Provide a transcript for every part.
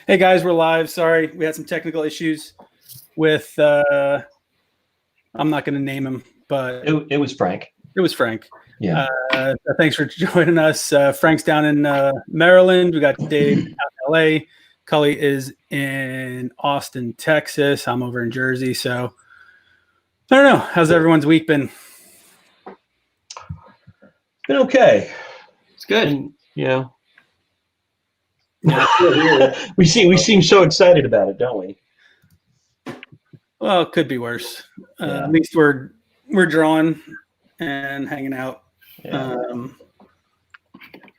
Hey guys, we're live. Sorry, we had some technical issues with. I'm not going to name him, but it was Frank. It was Frank. Yeah. Thanks for joining us. Frank's down in Maryland. We got Dave out in LA. Cully is in Austin, Texas. I'm over in Jersey. So I don't know. How's everyone's week been? Been okay. It's good. And, yeah. we seem so excited about it, don't we? Well, it could be worse. Yeah. At least we're drawing and hanging out. Yeah.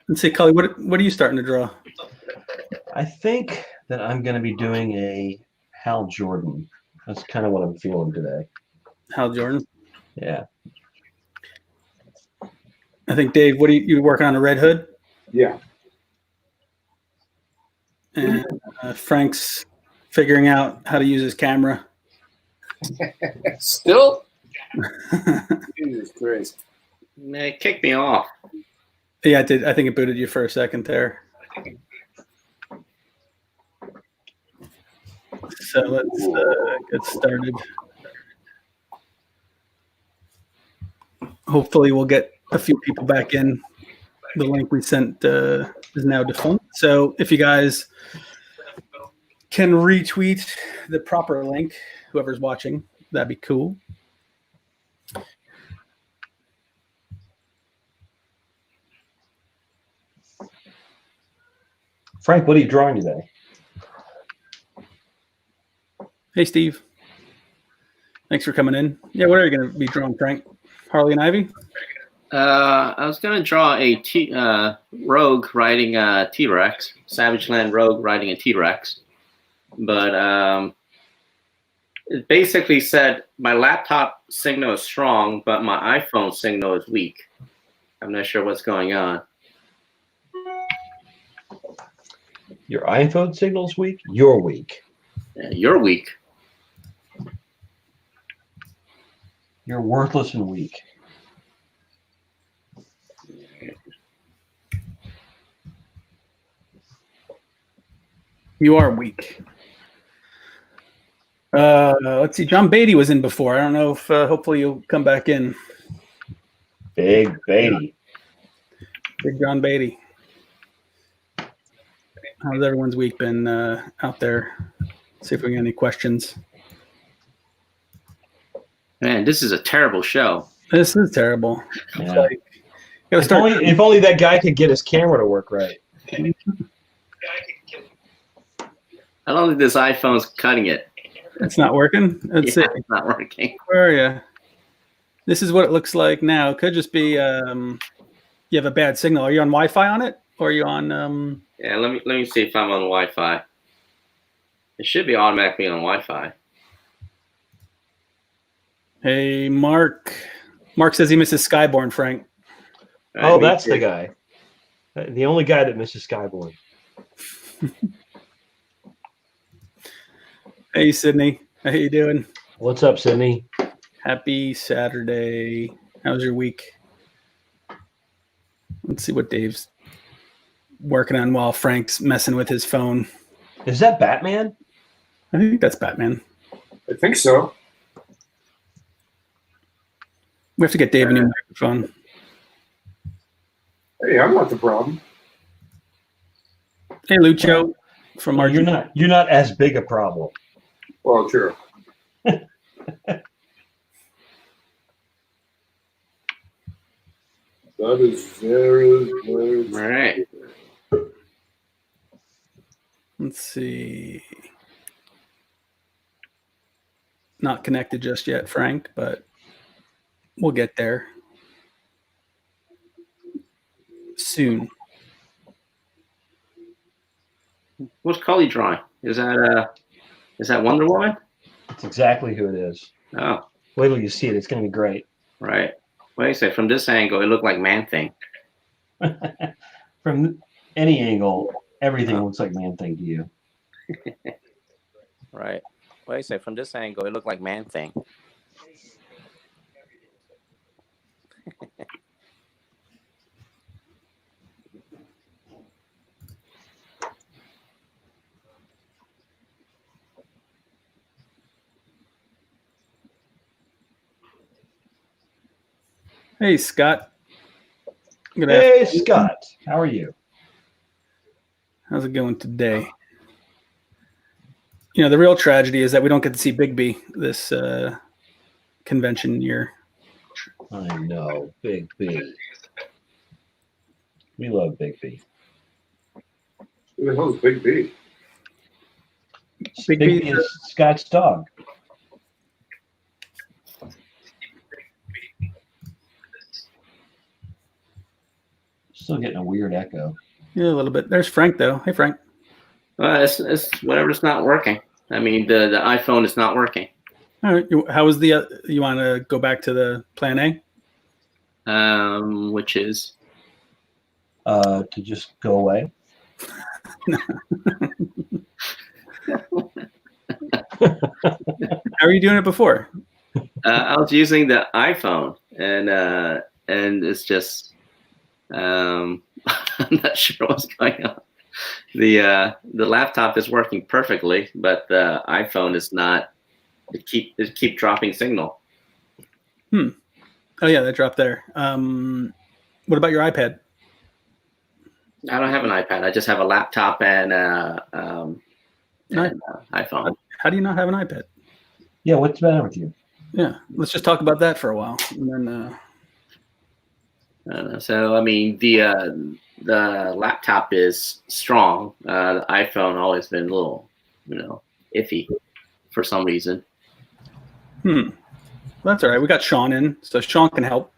Let's see, Cully, what are you starting to draw? I think that I'm going to be doing a Hal Jordan. That's kind of what I'm feeling today. Hal Jordan? Yeah. I think, Dave, what are you working on, a Red Hood? Yeah. And Frank's figuring out how to use his camera. Still? Jesus Christ. Man, it kicked me off. Yeah, it did. I think it booted you for a second there. So let's get started. Hopefully we'll get a few people back in. The link we sent is now defunct. So if you guys can retweet the proper link, whoever's watching, that'd be cool. Frank, what are you drawing today? Hey, Steve. Thanks for coming in. Yeah, what are you going to be drawing, Frank? Harley and Ivy? I was going to draw a rogue riding a T-Rex, Savage Land rogue riding a T-Rex. But it basically said my laptop signal is strong, but my iPhone signal is weak. I'm not sure what's going on. Your iPhone signal's weak? You're weak. Yeah, you're weak. You're worthless and weak. You are weak. Let's see. John Beatty was in before. I don't know if hopefully you'll come back in. Big Beatty. Big John Beatty. How's everyone's week been out there? See if we get any questions. Man, this is a terrible show. This is terrible. Yeah. Like, if only that guy could get his camera to work right. I don't think this iPhone's cutting it. It's not working? Let's see. It's not working. Where are you? This is what it looks like now. It could just be you have a bad signal. Are you on Wi-Fi on it? Or are you on... Yeah, let me see if I'm on Wi-Fi. It should be automatically on Wi-Fi. Hey, Mark. Mark says he misses Skyborn, Frank. Oh, that's the guy. The only guy that misses Skyborn. Hey, Sydney. How you doing? What's up, Sydney? Happy Saturday. How's your week? Let's see what Dave's working on while Frank's messing with his phone. Is that Batman? I think that's Batman. I think so. We have to get Dave a new microphone. Hey, I'm not the problem. Hey, Lucho from Well, Argentina. you're not as big a problem. Well, sure. That is very, very... All right. Let's see. Not connected just yet, Frank, but we'll get there soon. What's Cully drawing? Is that Wonder Woman? It's exactly who it is. Oh, Wait till you see it. It's going to be great. right. Wait a second. From this angle, it looked like Man-Thing. From any angle, everything looks like Man-Thing to you. Right. Wait a second. From this angle, it looked like Man-Thing. Hey, Scott. Good Hey, afternoon. Scott. How are you? How's it going today? You know, the real tragedy is that we don't get to see Big B this convention year. I know. Big B. We love Big B. Who the hell is Big B? Big Big B B is Scott's dog. Still getting a weird echo. Yeah, a little bit. There's Frank, though. Hey, Frank. It's whatever's not working. I mean, the iPhone is not working. All right. How was the? You want to go back to the plan A? Which is To just go away. How are you doing it before? I was using the iPhone, and it's just I'm not sure what's going on. The laptop is working perfectly, but the iPhone is not. It keep dropping signal. Oh yeah, that dropped there. What about your iPad? I don't have an iPad. I just have a laptop and iPhone. How do you not have an iPad? Yeah, what's the matter with you? Yeah, let's just talk about that for a while, and then. So I mean, the laptop is strong. The iPhone always been a little, iffy for some reason. Well, that's all right. We got Sean in, so Sean can help.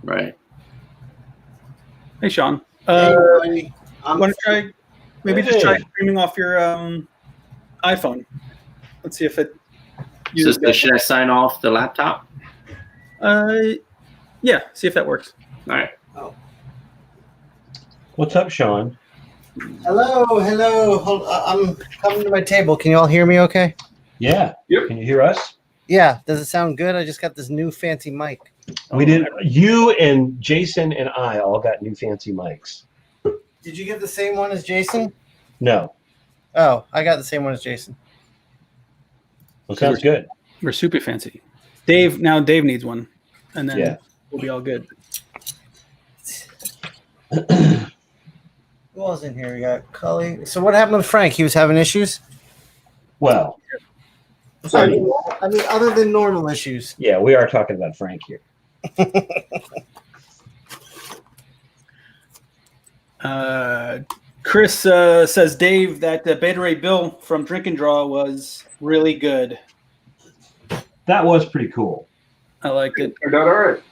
Right. Hey, Sean. Hey, buddy. Want to try? Maybe just try streaming off your iPhone. Let's see if it. So should I sign off the laptop? Yeah. See if that works. All right. What's up, Sean? Hello. Hold, I'm coming to my table. Can you all hear me okay? Yeah. Yep. Can you hear us? Yeah. Does it sound good? I just got this new fancy mic. We did. You and Jason and I all got new fancy mics. Did you get the same one as Jason? No. Oh, I got the same one as Jason. Well, sounds good. We're super fancy. Dave needs one, and then Yeah. we'll be all good. Who else in here? We got Cully. So what happened with Frank? He was having issues? Well, I mean, other than normal issues. yeah, we are talking about Frank here. Chris says, Dave, that Beta Ray Bill from Drink and Draw was really good. That was pretty cool. I liked it. Turned out all right.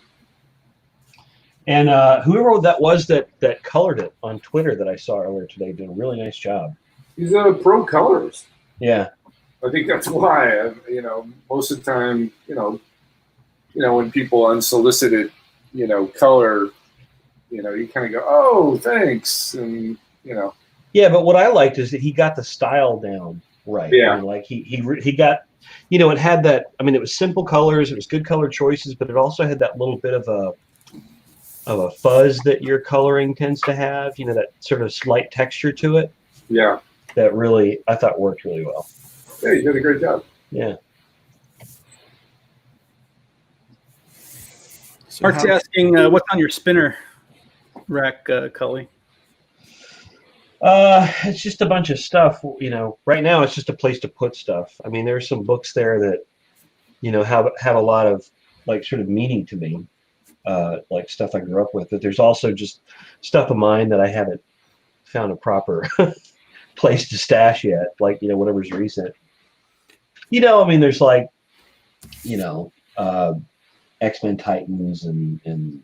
And whoever that was that colored it on Twitter that I saw earlier today did a really nice job. He's a pro colorist. Yeah. I think that's why, most of the time, when people unsolicited, color, you kind of go, oh, thanks. And, Yeah, but what I liked is that he got the style down right. Yeah. I mean, like he got, it had that. I mean, it was simple colors. It was good color choices, but it also had that little bit of a fuzz that your coloring tends to have. That sort of slight texture to it. yeah. That really, I thought, worked really well. Yeah, you did a great job. Yeah. Mark's asking, what's on your spinner rack, Cully? It's just a bunch of stuff. Right now it's just a place to put stuff. I mean, there's some books there that, have a lot of like sort of meaning to me, like stuff I grew up with. But there's also just stuff of mine that I haven't found a proper place to stash yet. Like whatever's recent. I mean, there's like, X-Men Titans and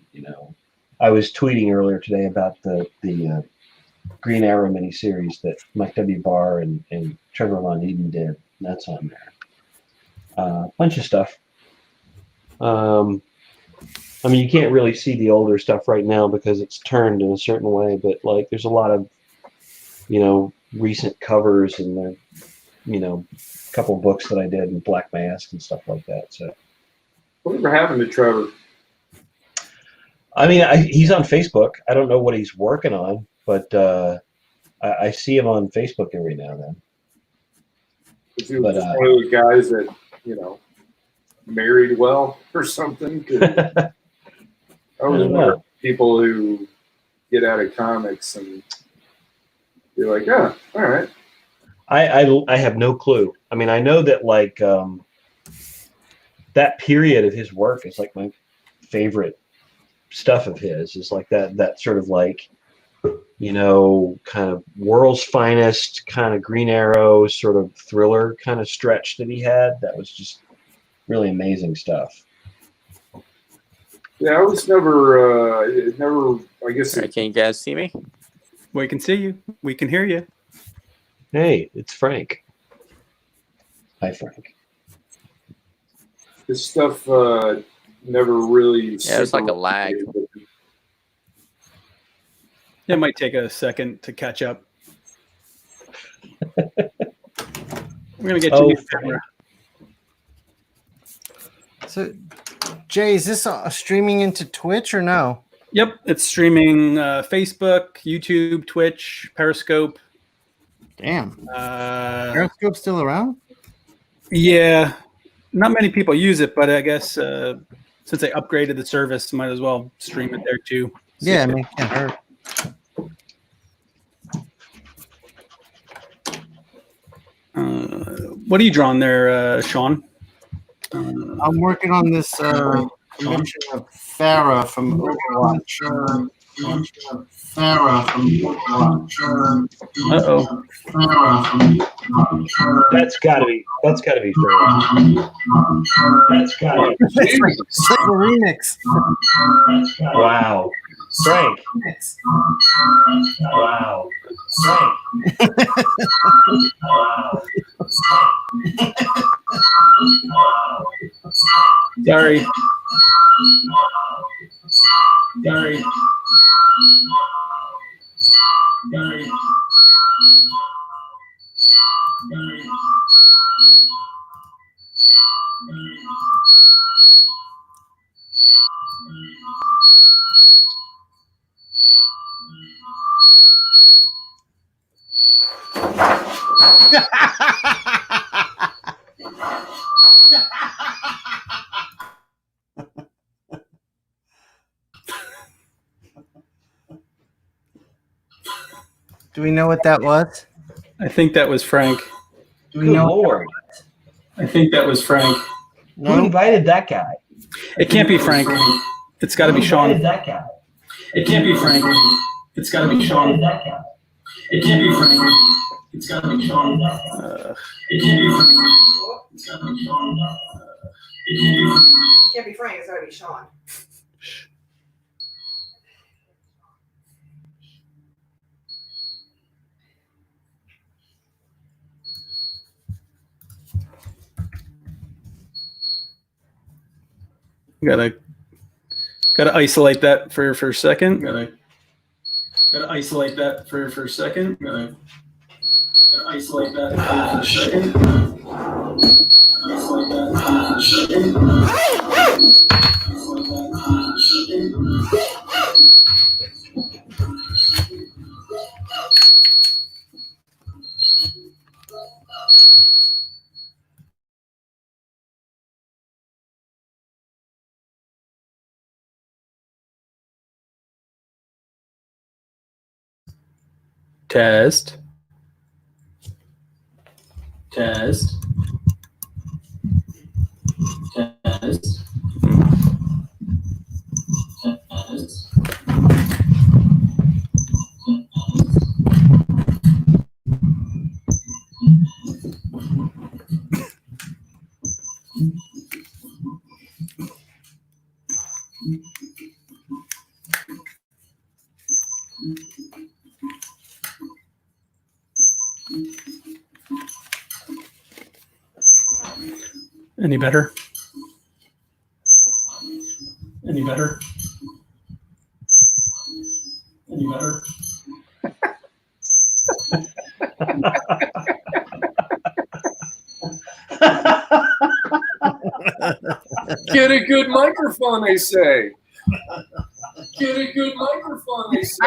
I was tweeting earlier today about the Green Arrow miniseries that Mike W. Barr and Trevor Von Eden did. That's on there. Bunch of stuff. I mean, you can't really see the older stuff right now because it's turned in a certain way, but like there's a lot of, recent covers and the, a couple of books that I did in Black Mask and stuff like that. So, Whatever happened to Trevor? I mean, he's on Facebook. I don't know what he's working on, but I see him on Facebook every now and then. If he was just one of those guys that, married well or something. I always wonder people who get out of comics and you're like, oh, all right. I have no clue. I mean, I know that like that period of his work is like my favorite stuff of his. Is like that sort of like, you know, kind of world's finest kind of Green Arrow sort of thriller kind of stretch that he had. That was just really amazing stuff. Yeah, I was never, I guess. All right, can you guys see me? We can see you. We can hear you. Hey, it's Frank. Hi, Frank. This stuff never really. Yeah, there's like a lag. It might take a second to catch up. We're gonna get you a new camera. So, Jay, is this streaming into Twitch or no? Yep, it's streaming Facebook, YouTube, Twitch, Periscope. Damn. Periscope's still around? Yeah, not many people use it, but I guess since they upgraded the service, might as well stream it there too. Yeah, I mean, it can't hurt. What are you drawing there, Sean? I'm working on this convention of Farah from Overwatch. Uh-oh. That's gotta be fair. That's gotta be. It's like a remix. Wow. Frank. Wow. Frank. Wow. Sorry. Sorry. Sorry. Do we know what that was? I think that was Frank. Do we know? Lord. I think that was Frank. Who No? invited that guy? It can't be Frank. It's got to be Who invited Sean. that guy? It can't be Frank. It's got to be Sean. That guy. It can't be Frank. It's got to be Sean. It can't be Frank. It's got to be Sean. It can't be Frank. Can't be Frank, it's gotta be Sean. Gotta isolate that for a second. Gotta isolate that for a second. Gotta isolate that for a second. Isolate that for a second. Isolate that for a second. Test. Test. Test. Test. Any better? Any better? Any better? Get a good microphone, they say. Get a good microphone, they say.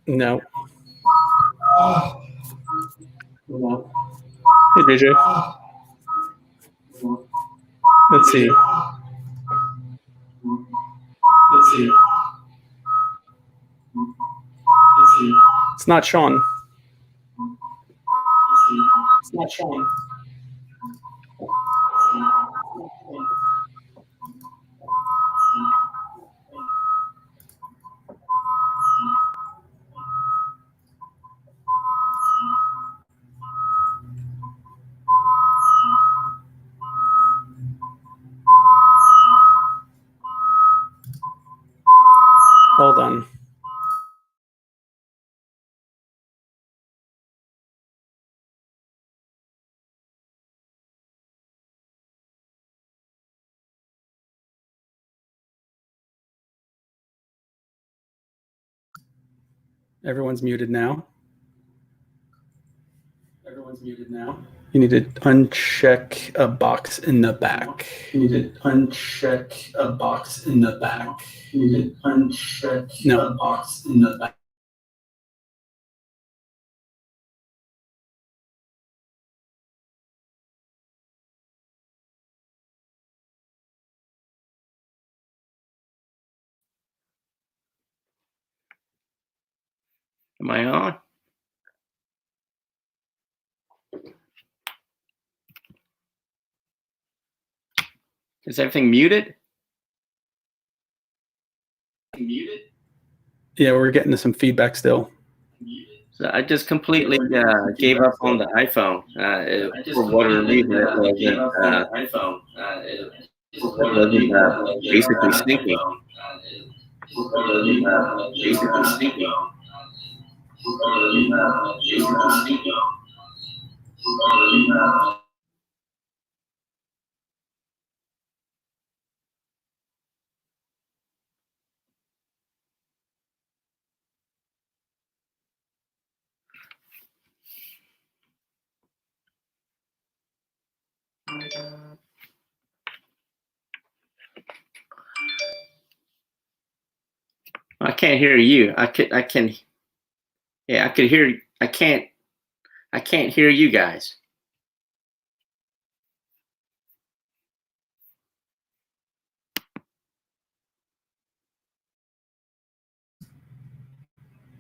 No. Hey, DJ. Let's see. It's not Sean. Hold on. Everyone's muted now. You need to uncheck a box in the back. No. Am I on? Is everything muted? Yeah, we're getting some feedback still. So I just completely gave up on the iPhone. For whatever reason, it wasn't basically syncing. I can't hear you. I can. Yeah, I could hear. I can't hear you guys.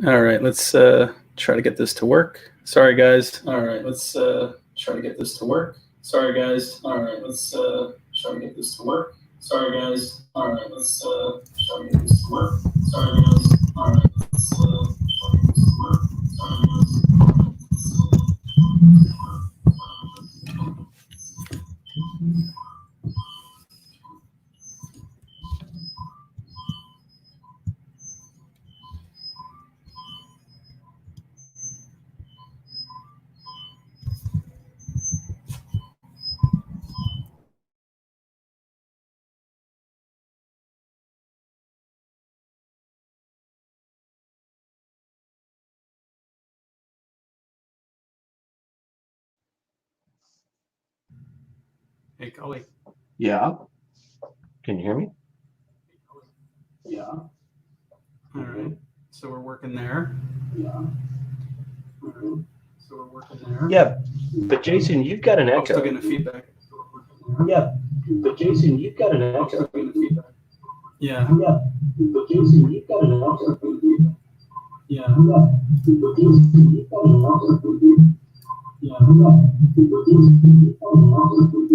All right, let's try to get this to work. Sorry, guys. Hey, Cully. Yeah. Can you hear me? Yeah. All right. So we're working there. Yeah, but Jason, you've got an Oh, still echo. getting the feedback. Yeah, but Jason, you've got an echo. Yeah. But Jason, you've got an echo. Yeah. But Jason, you've got an echo. Yeah. But Jason, you've got an echo.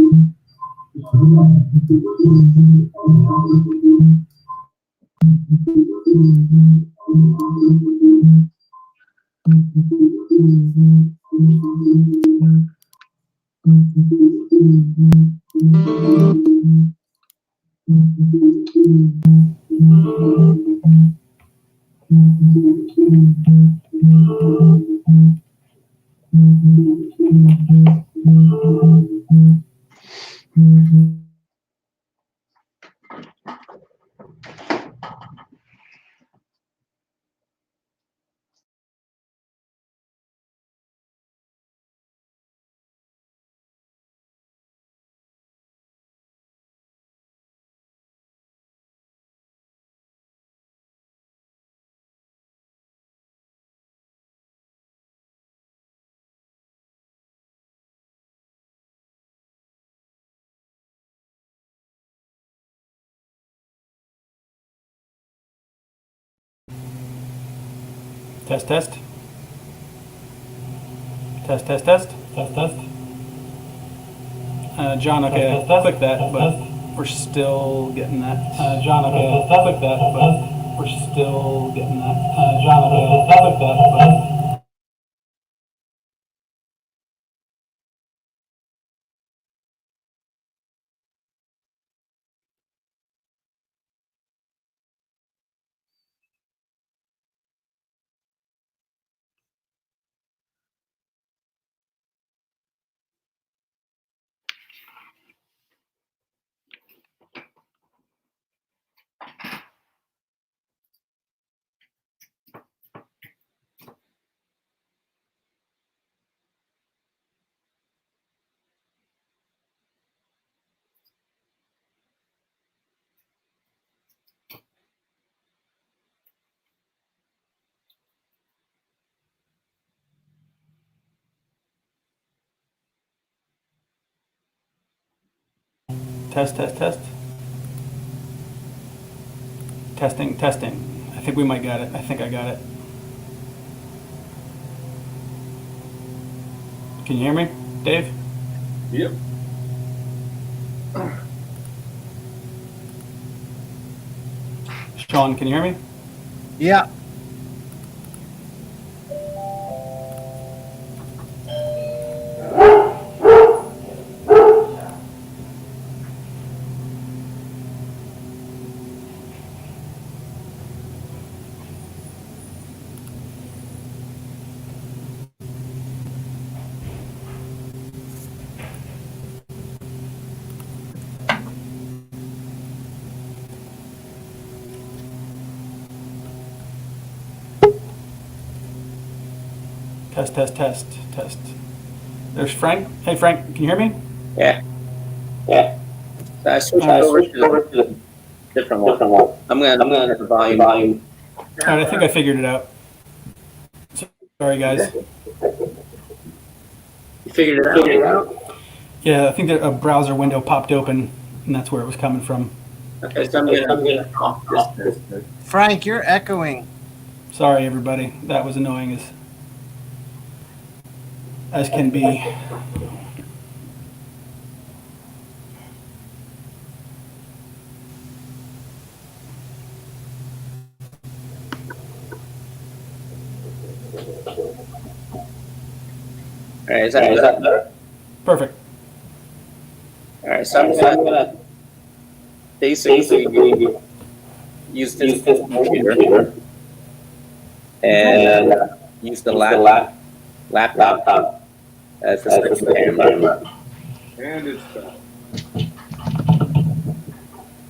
Test, test. Test, test, test. Test, test. John, okay, click that, but we're still getting that. John, okay, click that, but we're still getting that. John, okay, click that, but. Test, test, test. Testing, testing. I think we might got it. I think I got it. Can you hear me, Dave? Yep. Sean, can you hear me? Yeah. Test, test, test, test. There's Frank. Hey, Frank, can you hear me? Yeah. Yeah. So I switched over to the different one. I'm gonna hit the volume. All right, I think I figured it out. Sorry, guys. You figured it out? Yeah, I think that a browser window popped open, and that's where it was coming from. Okay, so I'm gonna off this. Frank, you're echoing. Sorry, everybody. That was annoying as can be. All right, is that better? Perfect. All right, so I'm gonna basically use this computer and use the laptop as the second camera. And it's done.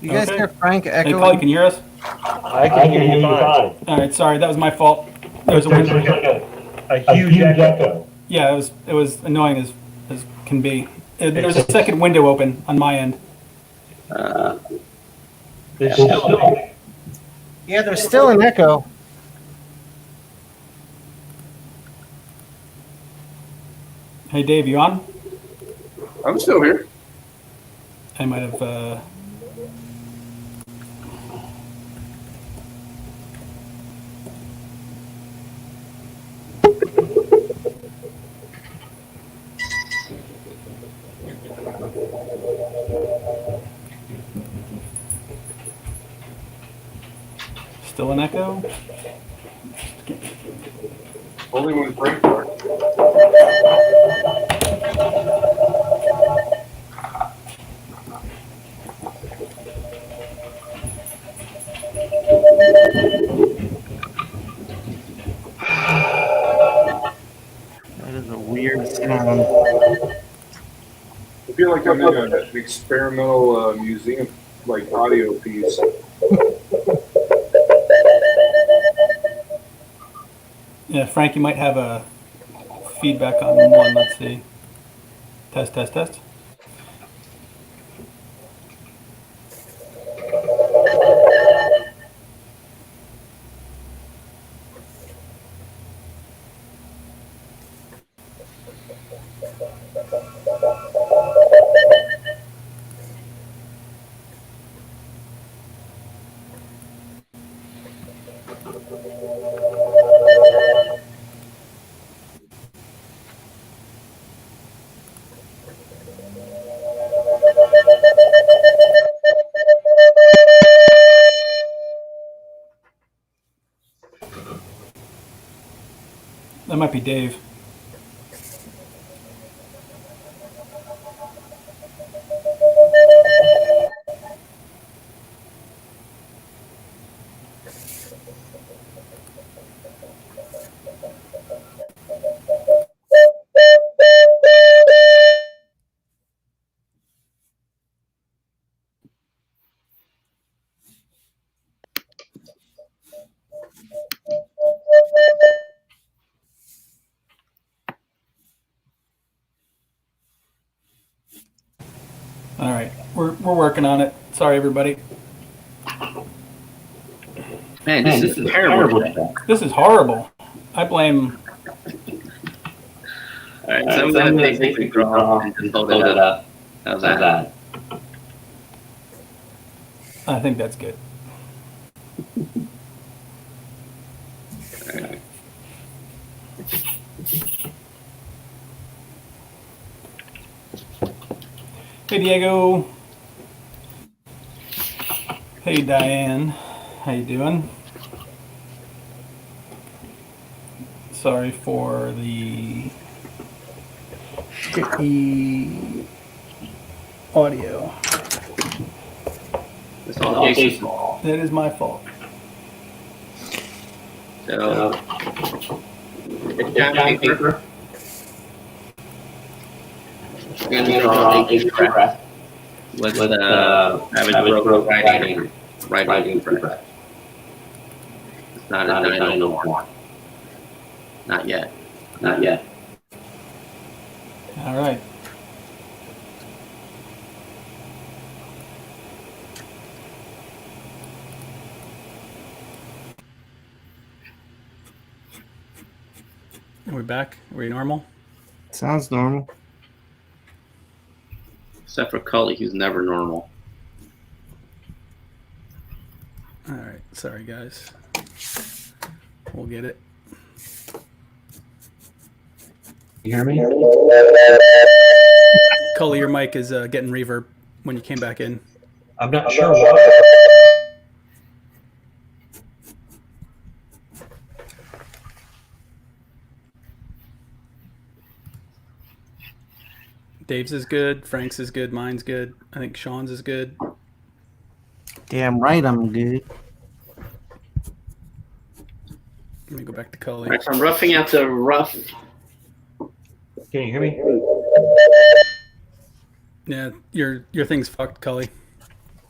You guys Okay. hear Frank Hey, echoing? Cully, can you hear us? I can hear you fine. All right, sorry, that was my fault. There was a There's window. like a huge echo. Yeah, it was annoying as can be. There was a second window open on my end. There's still Yeah, there's still an echo. Hey, Dave, you on? I'm still here. I might have. Still an echo? Only when Frank worked. That is a weird sound. I feel like I'm in an experimental museum, like audio piece. Yeah, Frank, you might have a feedback on one. Let's see. Test, test, test. That might be Dave. All right, we're working on it. Sorry, everybody. Man, this is terrible. This is horrible. I blame. All right, so I'm going to take the draw and just load it up. How's that? I think that's good. Hey, Diego. Hey, Diane. How you doing? Sorry for the sticky audio. It's all Jason's fault. That is my fault. So, it's down paper. We're going to draw a crap with Savage Rogue riding crap. It's not a dino form. Not yet. Not yet. All right. Are we back? Are we normal? Sounds normal. Except for Cully, who's never normal. All right. Sorry, guys. We'll get it. You hear me? Cully, your mic is getting reverb when you came back in. I'm not sure why. Dave's is good. Frank's is good. Mine's good. I think Sean's is good. Damn right I'm good. Let me go back to Cully. Right, so I'm roughing out the rough. Can you hear me? Yeah, your thing's fucked, Cully.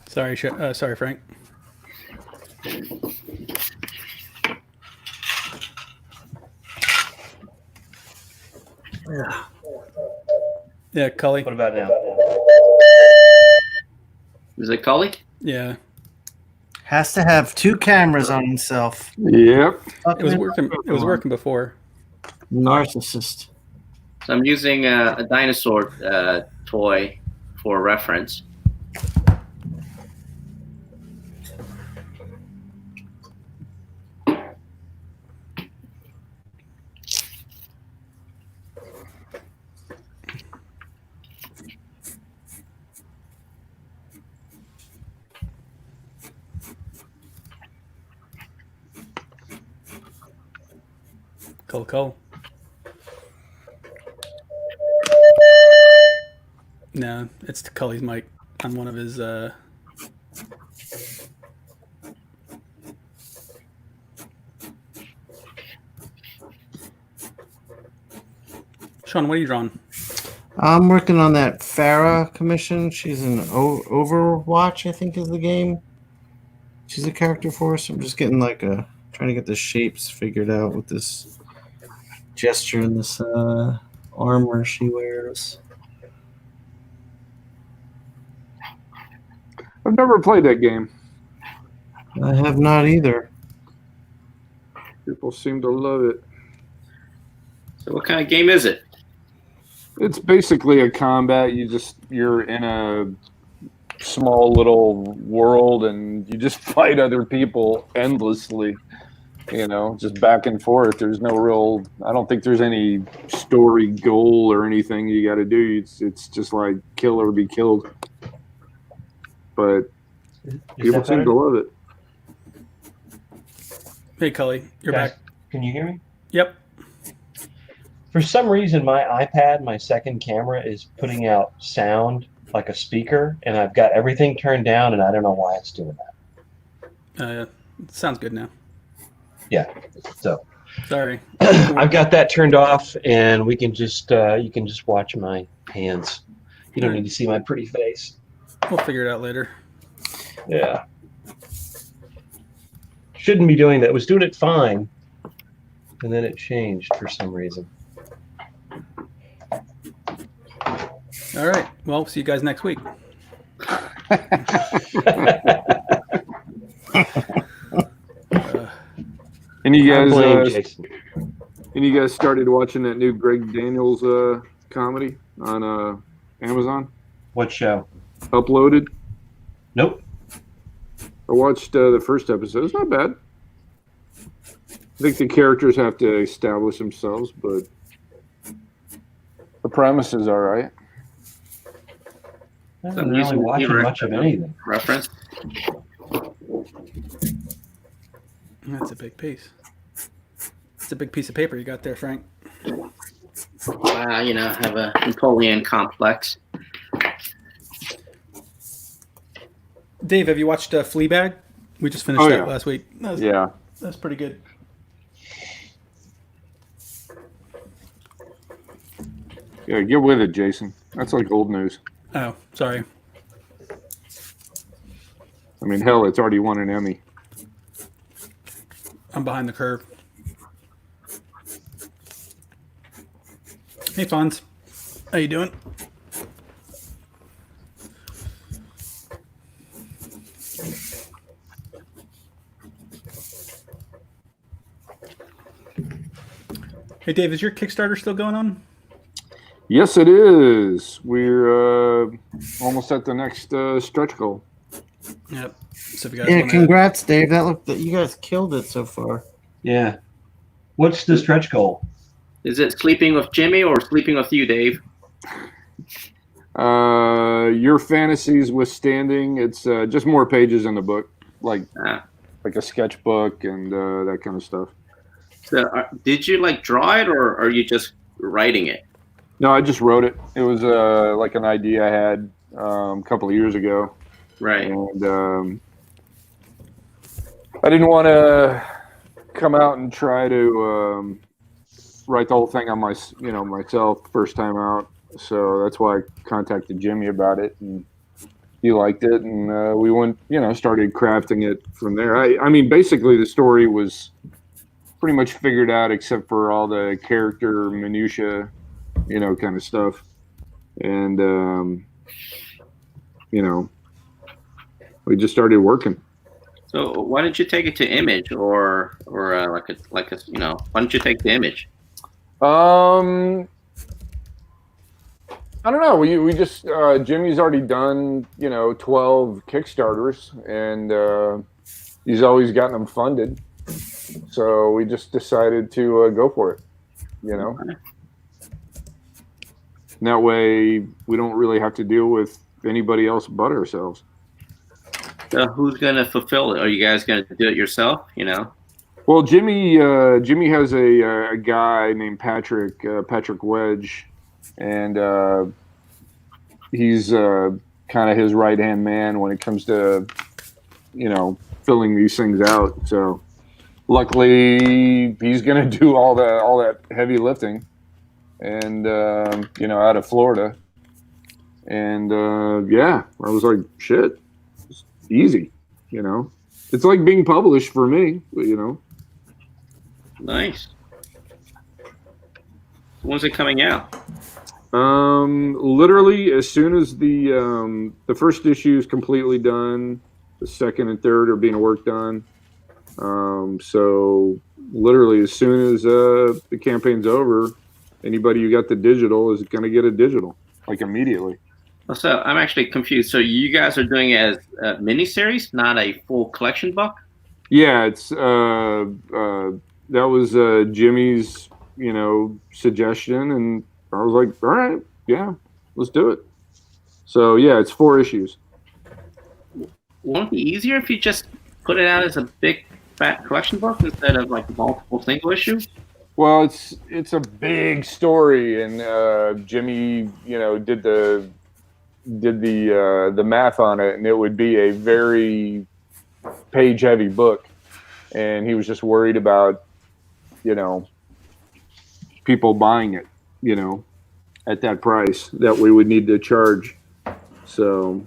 Sorry, sorry, Frank. Yeah, Cully. What about now? Is it Cully? Yeah, Has to have two cameras on himself. Yep. it was working. It was working before. Narcissist. So I'm using a dinosaur toy for reference. Cool. No, it's to Cully's mic on one of his. Sean, what are you drawing? I'm working on that Farah commission. She's in Overwatch, I think is the game. She's a character for us. I'm just getting trying to get the shapes figured out with this gesture and this armor she wears. I've never played that game. I have not either. People seem to love it. So what kind of game is it? It's basically a combat. You're in a small little world and you just fight other people endlessly. You know, just back and forth. There's no real. I don't think there's any story goal or anything you got to do. It's just like kill or be killed. But people seem to love it. Hey, Cully, you're Guys, back. Can you hear me? Yep. For some reason, my iPad, my second camera, is putting out sound like a speaker, and I've got everything turned down, and I don't know why it's doing that. Sounds good now. Yeah. So Sorry. I've got that turned off, and we can just you can just watch my hands. You don't need to see my pretty face. We'll figure it out later. Yeah. Shouldn't be doing that. Was doing it fine, and then it changed for some reason. All right. Well, see you guys next week. And you I blame guys, Jason. and you guys started watching that new Greg Daniels comedy on Amazon? What show? Uploaded. Nope. I watched the first episode. It's not bad. I think the characters have to establish themselves, but the premise is all right. I haven't really watching much of anything. Reference. That's a big piece. It's a big piece of paper you got there, Frank. I have a Napoleon complex. Dave, have you watched Fleabag? We just finished that last week. That's pretty good. Yeah, get with it, Jason. That's like old news. Oh, sorry. I mean, hell, it's already won an Emmy. I'm behind the curve. Hey, Fonz. How you doing? Hey, Dave, is your Kickstarter still going on? Yes, it is. We're almost at the next stretch goal. Yep. So if you guys Congrats, Dave. That you guys killed it so far. Yeah. What's the stretch goal? Is it sleeping with Jimmy or sleeping with you, Dave? Your fantasies withstanding. It's just more pages in the book, like a sketchbook and that kind of stuff. So, did you draw it, or are you just writing it? No, I just wrote it. It was like an idea I had a couple of years ago. Right. And I didn't want to come out and try to write the whole thing on myself first time out. So that's why I contacted Jimmy about it, and he liked it, and we went, started crafting it from there. I mean, basically the story was pretty much figured out except for all the character minutia, kind of stuff. And, we just started working. So why didn't you take it to Image or why didn't you take the Image? I don't know. We just Jimmy's already done 12 Kickstarters, and he's always gotten them funded. So we just decided to go for it. And that way we don't really have to deal with anybody else but ourselves. So who's gonna fulfill it? Are you guys gonna do it yourself? Well, Jimmy has a guy named Patrick Wedge, and he's kind of his right hand man when it comes to filling these things out. So luckily he's gonna do all that heavy lifting, and out of Florida. And I was like, shit, it's easy. It's like being published for me. Nice. When's it coming out? Literally as soon as the first issue is completely done, the second and third are being worked on. So literally as soon as the campaign's over, anybody who got the digital is going to get a digital, like immediately. So I'm actually confused. So you guys are doing it as a miniseries, not a full collection book? Yeah, it's that was Jimmy's suggestion, and I was like, all right, yeah, let's do it. So yeah, it's 4 issues. Won't it be easier if you just put it out as a big fat collection book instead of multiple single issues? Well, it's a big story, and Jimmy, did the math on it, and it would be a very page heavy book, and he was just worried about people buying it, at that price that we would need to charge. So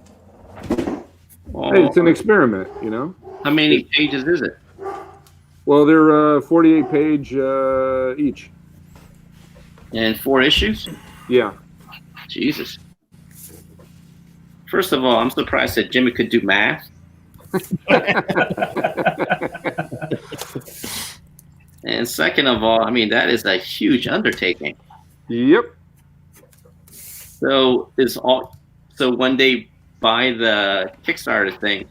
hey, it's an experiment, How many pages is it? Well, they're 48 page each. And 4 issues? Yeah. Jesus. First of all, I'm surprised that Jimmy could do math. And second of all, I mean, that is a huge undertaking. Yep. So when they buy the Kickstarter thing,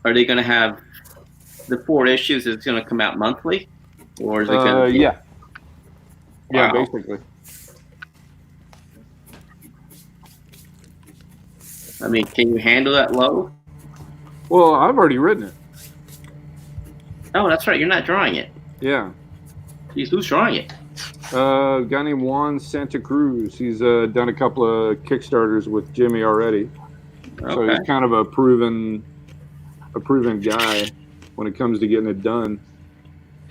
are they going to have the 4 issues? Is going to come out monthly, or is it going to? Yeah. Yeah, Wow. basically. I mean, can you handle that load? Well, I've already written it. Oh, that's right. You're not drawing it. Yeah. Jeez, who's drawing it? A guy named Juan Santa Cruz. He's done a couple of Kickstarters with Jimmy already. So Okay. he's kind of a proven guy when it comes to getting it done.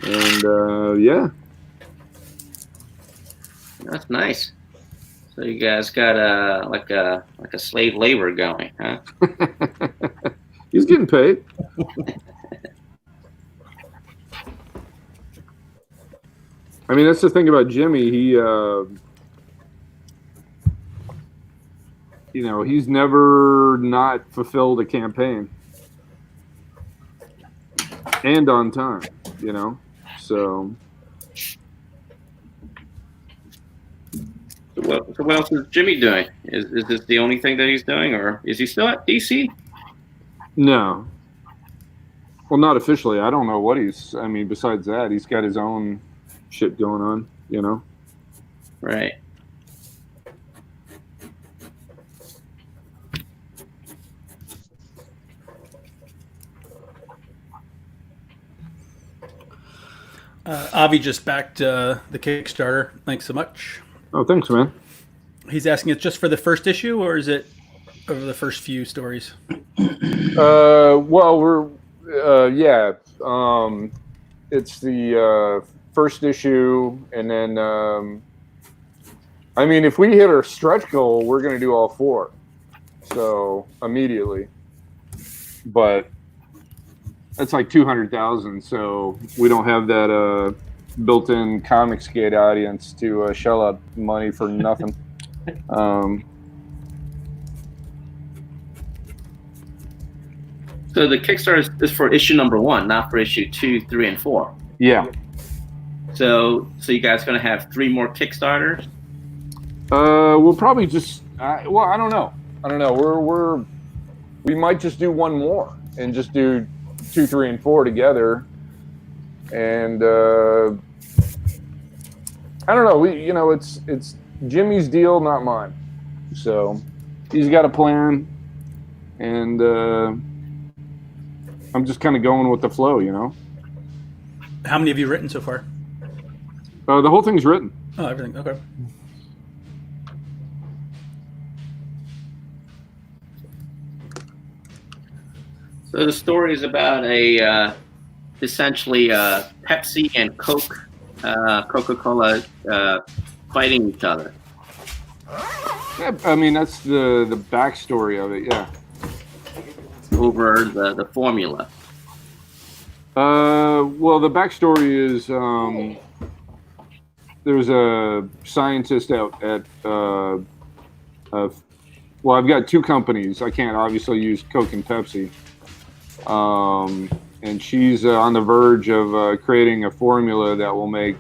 And yeah. That's nice. So you guys got like a slave labor going, huh? He's getting paid. I mean, that's the thing about Jimmy. He, he's never not fulfilled a campaign, and on time. So. So what else is Jimmy doing? Is this the only thing that he's doing, or is he still at DC? No. Well, not officially. I don't know what I mean, besides that, he's got his own shit going on, Right. Avi just backed the Kickstarter. Thanks so much. Oh, thanks, man. He's asking, it's just for the first issue, or is it over the first few stories? Well, we're, yeah. It's the first issue, and then, I mean, if we hit our stretch goal, we're going to do all 4. So, immediately. But that's like 200,000, so we don't have that built-in Comicsgate audience to shell out money for nothing. So the Kickstarter is for issue number 1, not for issue 2, 3, and 4. Yeah. So you guys gonna have 3 more Kickstarters? We'll probably just. Well, I don't know. We might just do one more and just do 2, 3, and 4 together. And I don't know. It's Jimmy's deal, not mine. So he's got a plan, and I'm just kind of going with the flow, How many have you written so far? The whole thing's written. Oh, everything. Okay. So the story is about essentially Pepsi and Coca-Cola fighting each other. Yeah, I mean, that's the backstory of it. Yeah. Over the formula. Well, the backstory is there's a scientist out at well, I've got 2 companies. I can't obviously use Coke and Pepsi. And she's on the verge of creating a formula that will make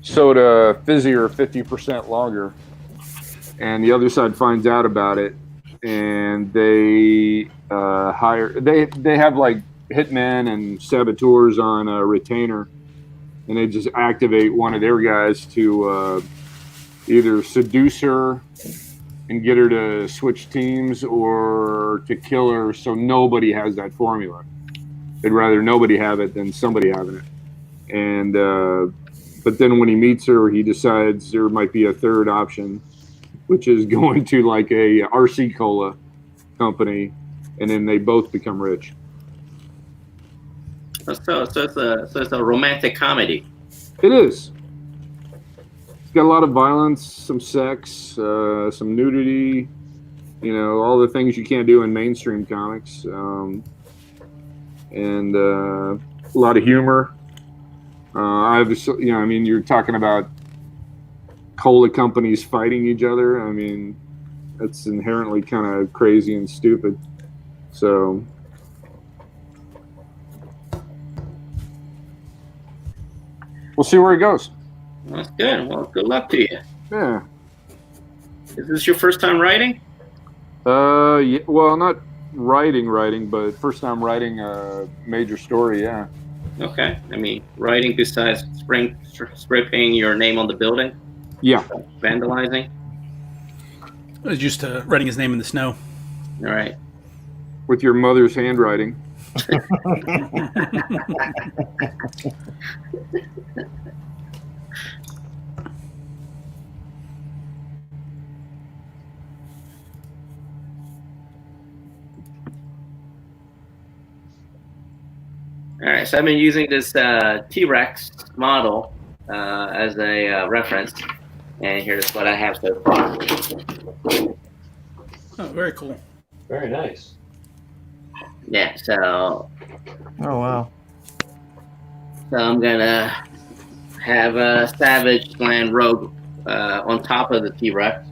soda fizzier 50% longer. And the other side finds out about it, and they they have like hitmen and saboteurs on a retainer, and they just activate one of their guys to either seduce her and get her to switch teams, or to kill her, so nobody has that formula. They'd rather nobody have it than somebody having it. And But then when he meets her, he decides there might be a third option, which is going to like a RC Cola company, and then they both become rich. So it's a romantic comedy. It is. It's got a lot of violence, some sex, some nudity, all the things you can't do in mainstream comics, and a lot of humor. You're talking about cola companies fighting each other. I mean, that's inherently kind of crazy and stupid. So, we'll see where it goes. That's good. Well, good luck to you. Yeah. Is this your first time writing? Yeah, well, not writing, but first time writing a major story, yeah. Okay. I mean, writing besides spray painting your name on the building? Yeah. Vandalizing? I was used to writing his name in the snow. All right. With your mother's handwriting. All right, so I've been using this T-Rex model as a reference, and here's what I have so far. Oh, very cool. Very nice. Yeah, so Oh wow. I'm gonna have a Savage Land Rogue on top of the T-Rex.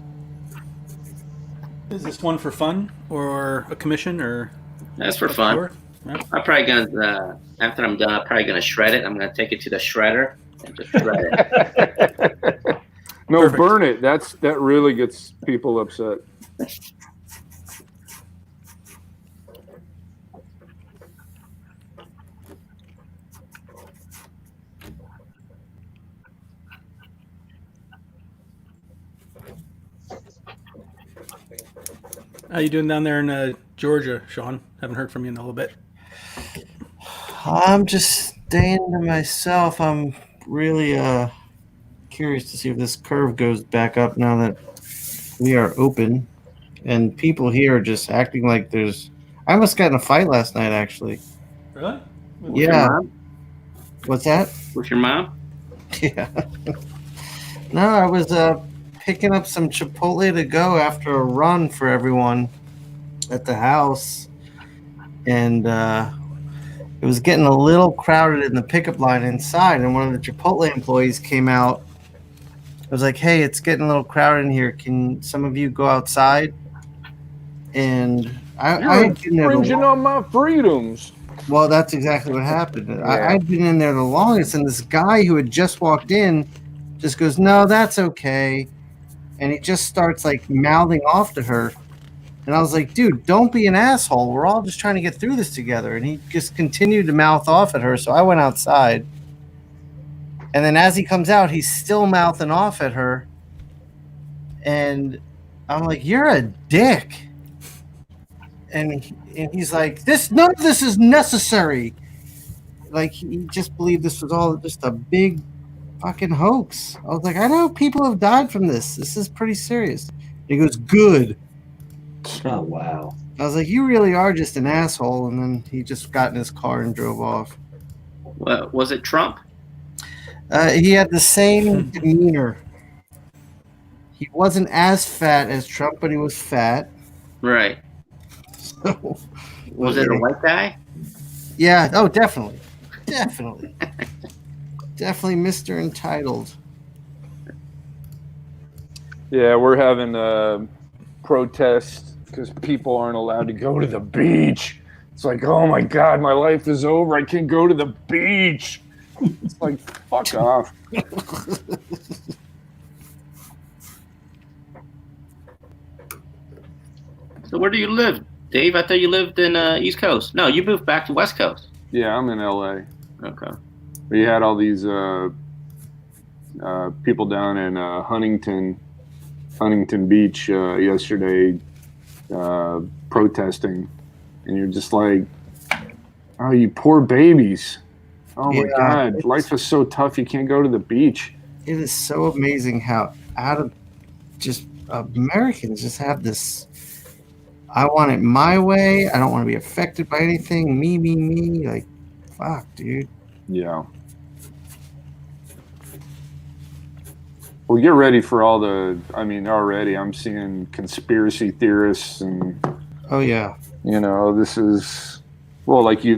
Is this one for fun or a commission or? That's for fun. Sure? Yeah. I'm probably gonna after I'm done, I'm probably gonna shred it. I'm gonna take it to the shredder and just shred it. No, Perfect. burn it. That really gets people upset. How you doing down there in Georgia, Sean? Haven't heard from you in a little bit. I'm just staying to myself. I'm really curious to see if this curve goes back up now that we are open. And people here are just acting like there's. I almost got in a fight last night, actually. Really? With your Yeah. mom? What's that? With your mom? Yeah. No, I was picking up some Chipotle to go after a run for everyone at the house. And it was getting a little crowded in the pickup line inside. And one of the Chipotle employees came out. I was like, hey, it's getting a little crowded in here. Can some of you go outside? And I had been there Infringing on my freedoms. well, that's exactly what happened. Yeah. I'd been in there the longest, and this guy who had just walked in just goes, no, that's okay. And he just starts like mouthing off to her. And I was like, dude, don't be an asshole. We're all just trying to get through this together. And he just continued to mouth off at her. So I went outside. And then as he comes out, he's still mouthing off at her. And I'm like, you're a dick. And he's like, none of this is necessary. Like, he just believed this was all just a big fucking hoax. I was like, I know people have died from this. This is pretty serious. He goes, good. Oh, wow. I was like, you really are just an asshole. And then he just got in his car and drove off. What, was it Trump? He had the same demeanor. He wasn't as fat as Trump, but he was fat. Right. So, Was it a white guy? yeah. Oh, definitely. Definitely. Definitely Mr. Entitled. Yeah, we're having a protest because people aren't allowed to go to the beach. It's like, oh my God, my life is over. I can't go to the beach. It's like, fuck off. So where do you live, Dave? I thought you lived in East Coast. No, you moved back to West Coast. Yeah, I'm in LA. Okay. We had all these people down in Huntington Beach yesterday protesting, and you're just like, oh, you poor babies. Oh my God, life is so tough. You can't go to the beach. It is so amazing how out of just Americans just have this. I want it my way. I don't want to be affected by anything. Me. Like, fuck, dude. Yeah. Well, get ready for all the. I mean, already I'm seeing conspiracy theorists, and Oh yeah. this is like you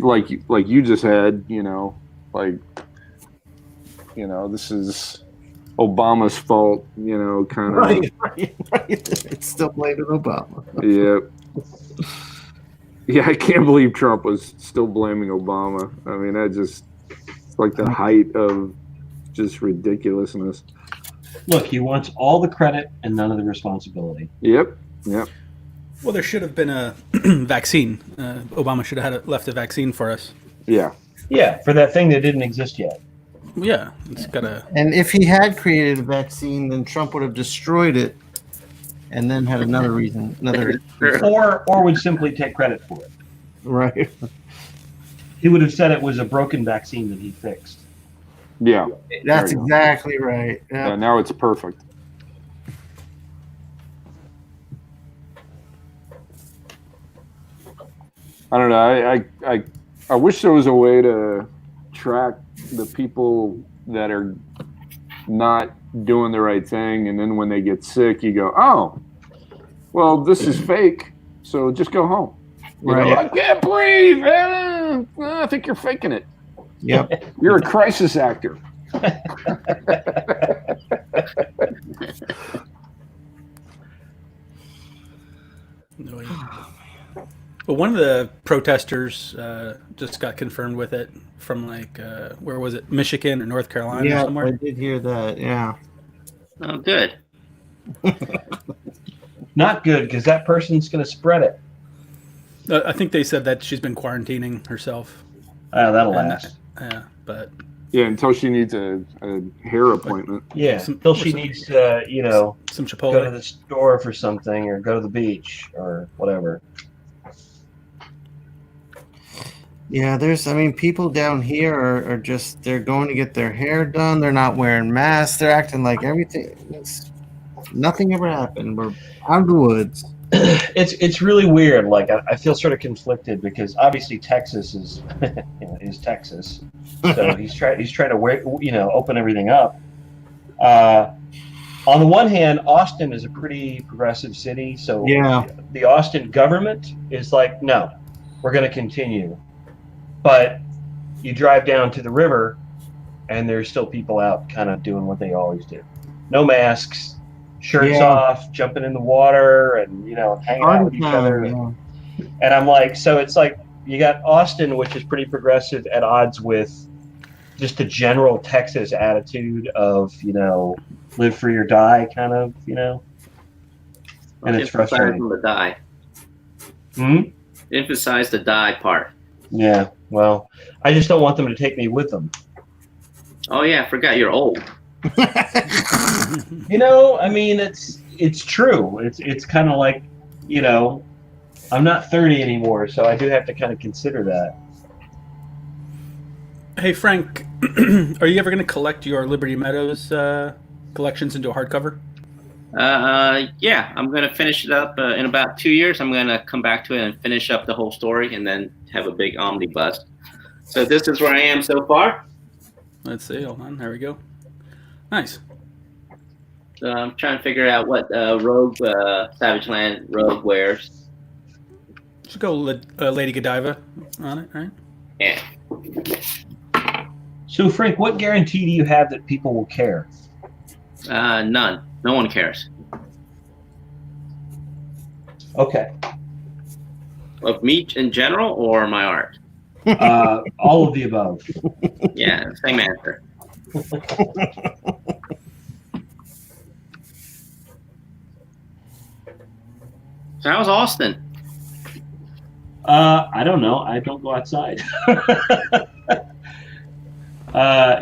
just had. This is Obama's fault. Kind of. Right. It's still blaming Obama. Yep. Yeah, I can't believe Trump was still blaming Obama. I mean, it's like the height of just ridiculousness. Look, he wants all the credit and none of the responsibility. Yep. Well, there should have been a vaccine. Obama should have left a vaccine for us. Yeah. Yeah, for that thing that didn't exist yet. Yeah, it's gotta. And if he had created a vaccine, then Trump would have destroyed it, and then had another reason, Or would simply take credit for it. right. He would have said it was a broken vaccine that he fixed. Yeah. That's There you go. exactly right. Yeah. Yeah. Now it's perfect. I don't know. I wish there was a way to track the people that are not doing the right thing, and then when they get sick, you go, "Oh, well, this is fake, so just go home." Right. I can't breathe. I think you're faking it. Yep. You're a crisis actor. Well, one of the protesters just got confirmed with it from where was it, Michigan or North Carolina or Yeah, somewhere? I did hear that. Yeah. Oh, good. Not good, because that person's going to spread it. I think they said that she's been quarantining herself. That'll And, last. but Yeah, until she needs a hair appointment. Yeah, Some- until she some- needs to, some go to Chipotle. the store for something or go to the beach or whatever. Yeah, people down here are just, they're going to get their hair done. They're not wearing masks. They're acting like nothing ever happened. We're out of the woods. It's really weird. Like I feel sort of conflicted because obviously Texas is is Texas, so he's trying to open everything up. On the one hand, Austin is a pretty progressive city, so Yeah. the Austin government is like, no, we're going to continue. But you drive down to the river, and there's still people out kind of doing what they always do. No masks, shirts Yeah. off, jumping in the water, and hanging out with each other. Yeah. And I'm like, so it's like you got Austin, which is pretty progressive, at odds with just the general Texas attitude of, live free or die kind of, and it's frustrating. The die. Hmm? Emphasize the die part. Yeah, well, I just don't want them to take me with them. Oh yeah, I forgot you're old. I mean, it's true. It's kind of like, I'm not 30 anymore, so I do have to kind of consider that. Hey Frank, are you ever going to collect your Liberty Meadows collections into a hardcover? Yeah, I'm gonna finish it up in about 2 years. I'm gonna come back to it and finish up the whole story, and then have a big omnibus. So this is where I am so far. Let's see. Hold on. There we go. Nice. So I'm trying to figure out what Rogue Savage Land Rogue wears. Should go Lady Godiva on it, right? Yeah. So, Frank, what guarantee do you have that people will care? None. No one cares. Okay. Of me in general or my art? All of the above. Yeah, same answer. So how's Austin? I don't know. I don't go outside. I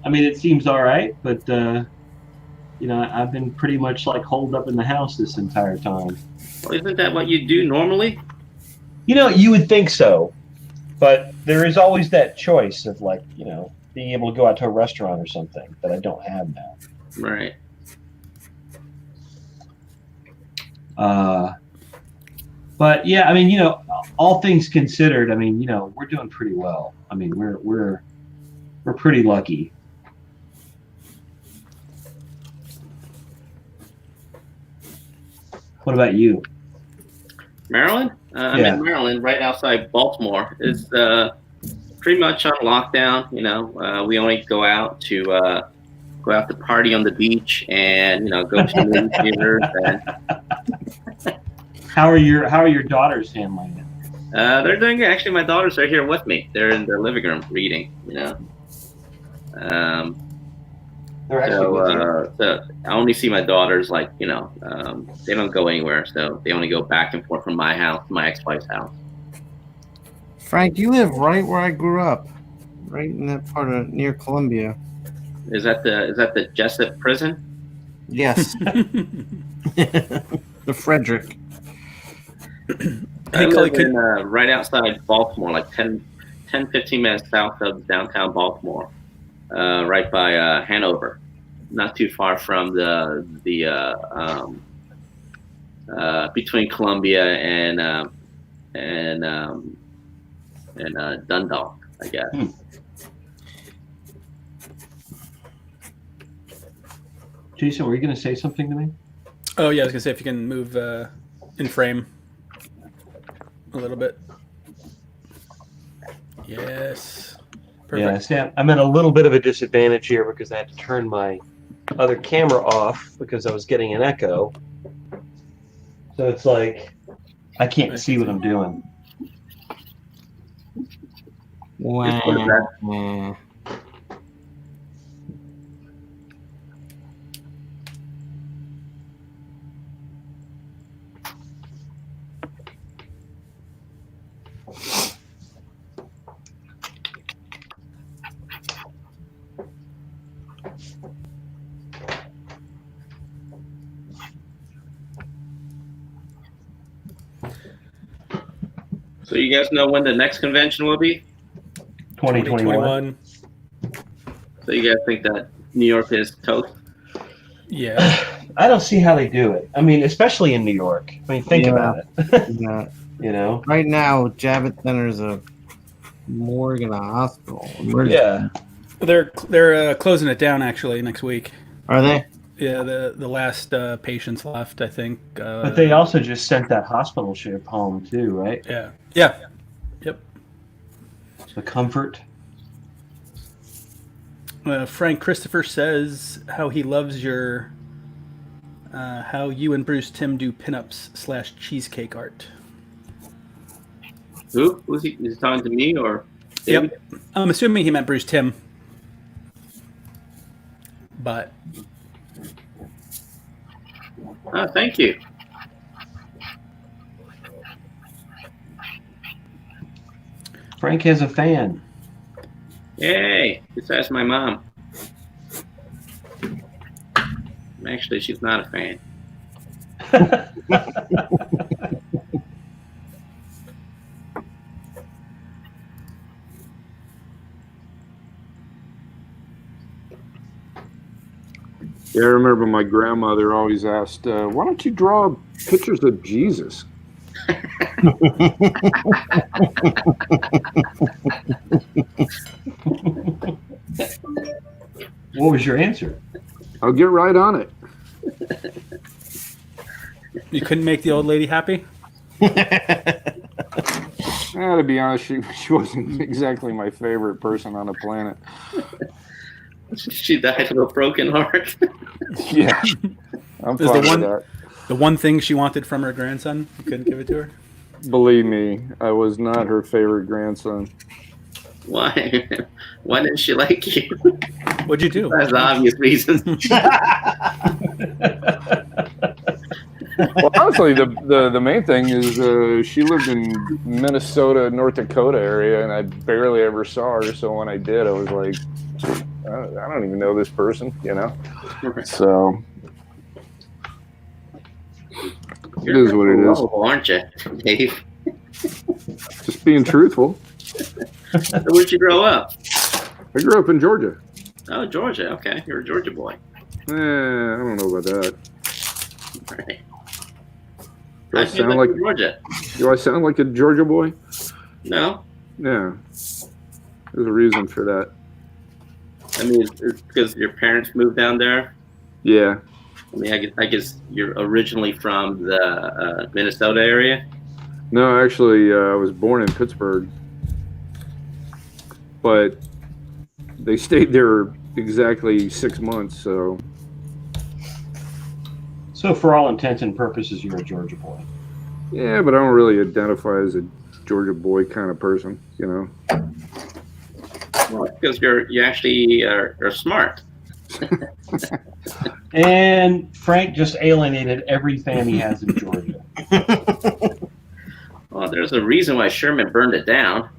mean, it seems all right, but I've been pretty much like holed up in the house this entire time. Well, isn't that what you do normally? You would think so, But there is always that choice of like, being able to go out to a restaurant or something that I don't have now. Right. But yeah, I mean, all things considered, I mean, we're doing pretty well. I mean, we're pretty lucky. What about you? Maryland? I'm Yeah. in Maryland, right outside Baltimore. It's pretty much on lockdown. We only go out to party on the beach and go to movie theaters. And How are your daughters handling it? they're doing good. Actually, my daughters are here with me. They're in the living room reading. They're actually with you. So I only see my daughters they don't go anywhere. So they only go back and forth from my house to my ex-wife's house. Frank, you live right where I grew up, right in that part of near Columbia. Is that the Jessup prison? Yes. The Frederick. I live in, right outside Baltimore, like 10, 15 minutes south of downtown Baltimore, right by Hanover, not too far from the between Columbia and Dundalk, I guess. Jason, were you going to say something to me? Oh yeah, I was gonna say if you can move in frame a little bit. Yes. Perfect. Yeah, Sam, I'm at a little bit of a disadvantage here because I had to turn my other camera off because I was getting an echo. So it's like I can't see what I'm doing. Wow. So you guys know when the next convention will be? 2021. So you guys think that New York is toast? Yeah. I don't see how they do it. I mean, especially in New York. I mean, think about it. Yeah. Right now, Javits Center is a morgue and a hospital. Yeah. They're closing it down actually next week. Are they? Yeah, the last patients left, I think. But they also just sent that hospital ship home too, right? Yeah. Yeah. Yep. The Comfort. Frank Christopher says how he loves your how you and Bruce Timm do pinups / cheesecake art. Who? Is he talking to me or? David? Yep. I'm assuming he meant Bruce Timm. But. Oh, thank you. Frank has a fan. Yay! Besides my mom. Actually, she's not a fan. Yeah, I remember my grandmother always asked, why don't you draw pictures of Jesus? What was your answer? I'll get right on it. You couldn't make the old lady happy? To be honest, she wasn't exactly my favorite person on the planet. She died of a broken heart. Yeah. I'm fine with that. The one thing she wanted from her grandson, you couldn't give it to her? Believe me, I was not her favorite grandson. Why? Why didn't she like you? What'd you do? That's the obvious reason. Well, honestly, the main thing is she lived in Minnesota, North Dakota area, and I barely ever saw her. So when I did, I was like, I don't even know this person, you know? So it is what it is. Aren't you, Dave? Just being truthful. Where'd you grow up? I grew up in Georgia. Oh, Georgia. Okay, you're a Georgia boy. I don't know about that. All right. Do I I feel sound like like Georgia. Do I sound like a Georgia boy? No, Yeah. There's a reason for that. I mean, it's because your parents moved down there. Yeah. I mean, I guess you're originally from the Minnesota area. No, actually, I was born in Pittsburgh, but they stayed there exactly 6 months. So for all intents and purposes, you're a Georgia boy. yeah, but I don't really identify as a Georgia boy kind of person, you know. Well, because you actually are smart. And Frank just alienated every fan he has in Georgia. Well, there's a reason why Sherman burned it down.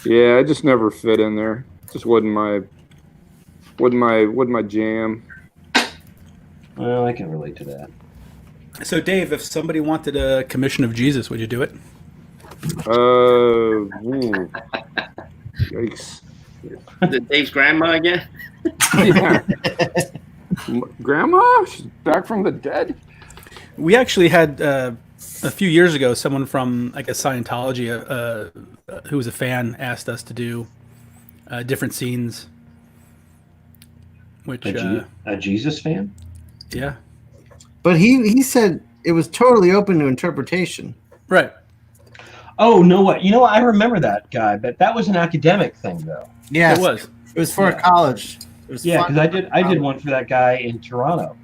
Yeah, I just never fit in there. Just wasn't my jam. Well, I can relate to that. So, Dave, if somebody wanted a commission of Jesus, would you do it? Yikes. Is it Dave's grandma again? Yeah. Grandma? She's back from the dead? We actually had a few years ago someone from, I guess, Scientology, who was a fan, asked us to do different scenes. Which A Jesus fan? yeah, But he said it was totally open to interpretation. right. Oh, no, what? You know what? I remember that guy, but that was an academic thing, though. Yes, It was. It was for a college. It was Yeah, fun. because I did one for that guy in Toronto.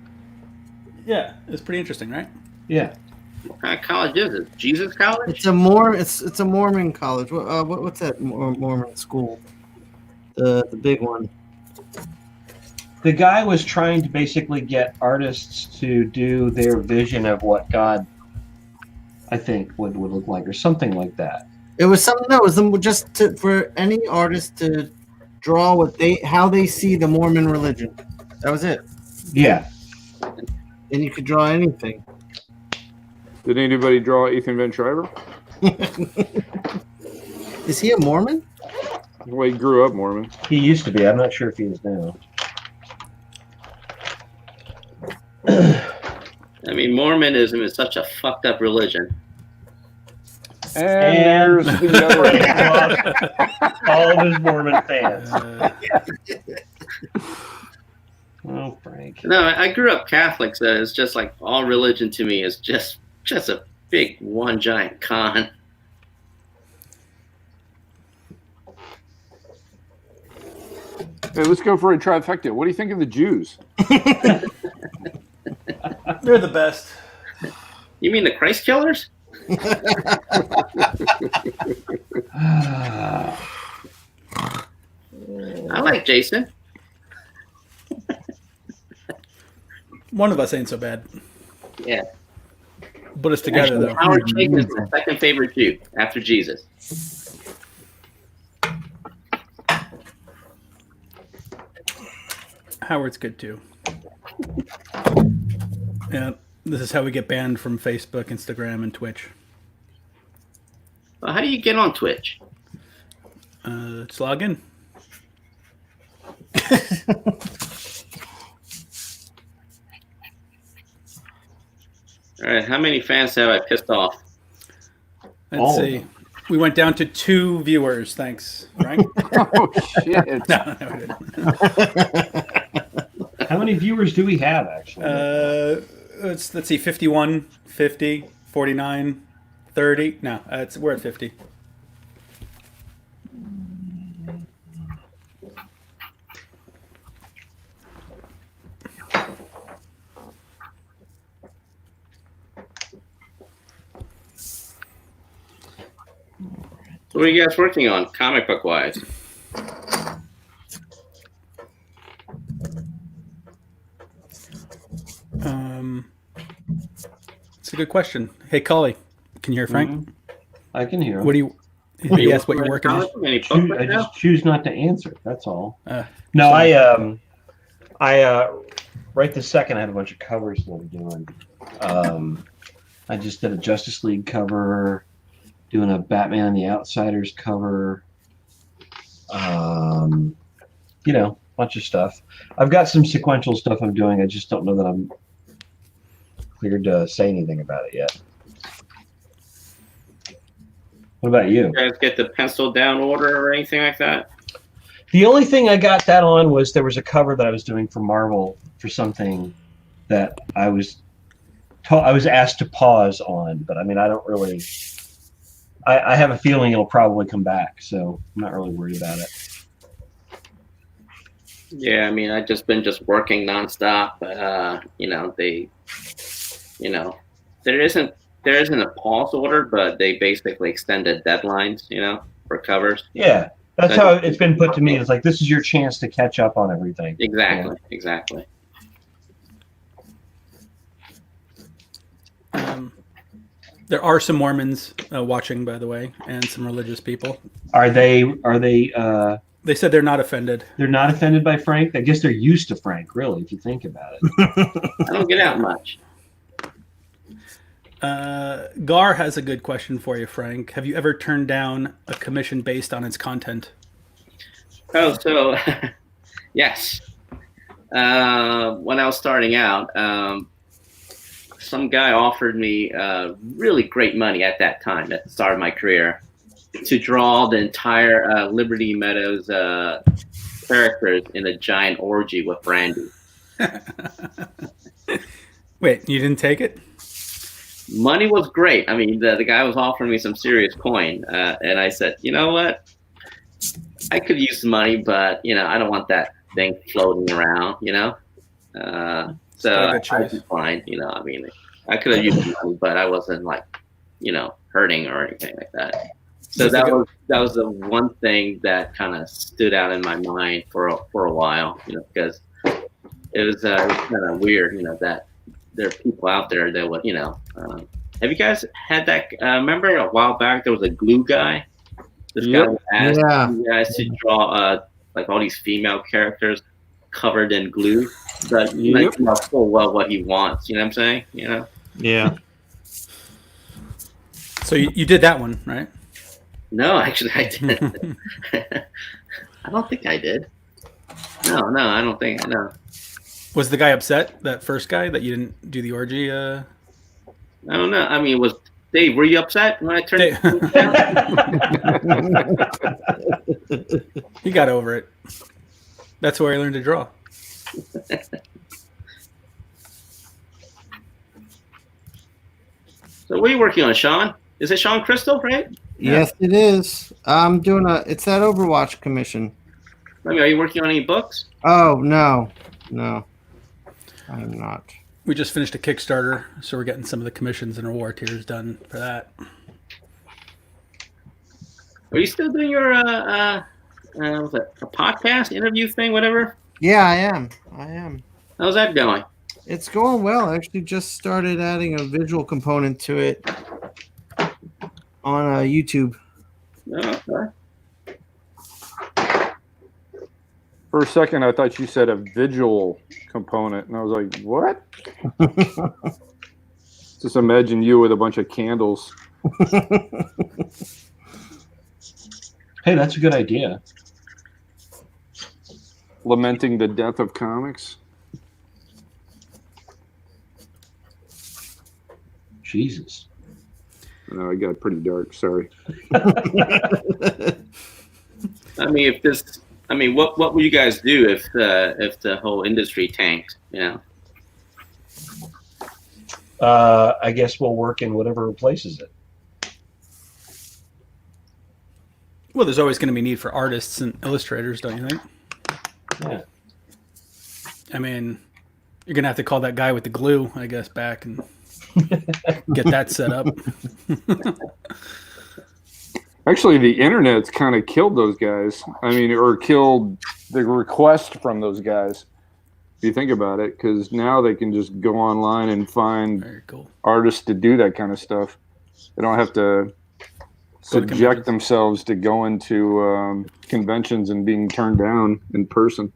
Yeah, it was pretty interesting, right? Yeah. What kind of college is it? Jesus College? It's a Mormon college. What's that Mormon school? The big one. The guy was trying to basically get artists to do their vision of what God, I think, would look like, or something like that. It was something that was for any artist to draw how they see the Mormon religion. That was it. Yeah. And you could draw anything. Did anybody draw Ethan Van Shriver? Is he a Mormon? Well, he grew up Mormon. He used to be. I'm not sure if he is now. I mean, Mormonism is such a fucked up religion. And there's the other. All of his Mormon fans. Oh, Frank. No, I grew up Catholic, so it's just like all religion to me is just a big one giant con. Hey, let's go for a trifecta. What do you think of the Jews? They're the best. You mean the Christ killers? I like Jason. One of us ain't so bad. Yeah. Put us together, Actually, though. Howard Chaykin is my second favorite Jew after Jesus. Howard's good too. Yeah, this is how we get banned from Facebook, Instagram, and Twitch. Well, how do you get on Twitch? Just log in. All right, how many fans have I pissed off? Let's see. We went down to 2 viewers. Thanks, Frank. Oh, shit. No, we didn't. How many viewers do we have, actually? Let's see. 51, 50, 49, 30. No, we're at 50. What are you guys working on, comic book wise? It's a good question. Hey, Cully, can you hear Frank? Mm-hmm. I can hear him. What do you? He asked what you're working on. Any book right I now? just choose not to answer. That's all. Uh, No, I right this second, I have a bunch of covers that I'm doing. I just did a Justice League cover, doing a Batman and the Outsiders cover. You know, bunch of stuff. I've got some sequential stuff I'm doing. I just don't know that I'm cleared to say anything about it yet. What about you? You guys get the pencil down order or anything like that? The only thing I got that on was there was a cover that I was doing for Marvel for something that I was asked to pause on, but I mean, I don't really. I have a feeling it'll probably come back, so I'm not really worried about it. Yeah, I mean, I've just been working nonstop. There isn't a pause order, but they basically extended deadlines, for covers. Yeah, that's how it's been put to me. It's like, this is your chance to catch up on everything. Exactly, exactly. There are some Mormons watching, by the way, and some religious people. Are they? They said they're not offended. They're not offended by Frank? I guess they're used to Frank, really, if you think about it. I don't get out much. Gar has a good question for you, Frank. Have you ever turned down a commission based on its content? Oh, so yes. When I was starting out, some guy offered me really great money at that time, at the start of my career, to draw the entire Liberty Meadows characters in a giant orgy with Brandy. Wait, you didn't take it? Money was great. I mean, the guy was offering me some serious coin, and I said, you know what? I could use the money, but I don't want that thing floating around. So I declined. I mean, I could have used the money, but I wasn't hurting or anything like that. So that was the one thing that kind of stood out in my mind for a while, because it was kind of weird, that there are people out there that would, have you guys had that? Remember a while back there was a glue guy. This guy was asked you guys to draw all these female characters covered in glue, but full well what he wants. You know what I'm saying? Yeah. So you did that one, right? No, actually, I didn't. I don't think I did. No, I don't think. No. Was the guy upset, that first guy, that you didn't do the orgy? I don't know. I mean, was Dave, were you upset when I turned He got over it. That's where I learned to draw. So what are you working on, Sean? Is it Sean Crystal, right? Yes, it is. I'm doing it's that Overwatch commission. I mean, are you working on any books? Oh, no, I'm not. We just finished a Kickstarter, so we're getting some of the commissions and reward tiers done for that. Are you still doing your what's it, a podcast interview thing, whatever? Yeah, I am. How's that going? It's going well. I actually just started adding a visual component to it on YouTube. Oh, okay. For a second, I thought you said a visual component, and I was like, what? Just imagine you with a bunch of candles. Hey, that's a good idea. Lamenting the death of comics. Jesus. No, I got pretty dark. Sorry. I mean, what would you guys do if the whole industry tanked? I guess we'll work in whatever replaces it. Well, there's always going to be need for artists and illustrators, don't you think? Yeah. I mean, you're going to have to call that guy with the glue, I guess, back and get that set up. Actually, the internet's kind of killed those guys. I mean, or killed the request from those guys. If you think about it, because now they can just go online and find Very cool. artists to do that kind of stuff. They don't have to subject themselves to going to conventions and being turned down in person.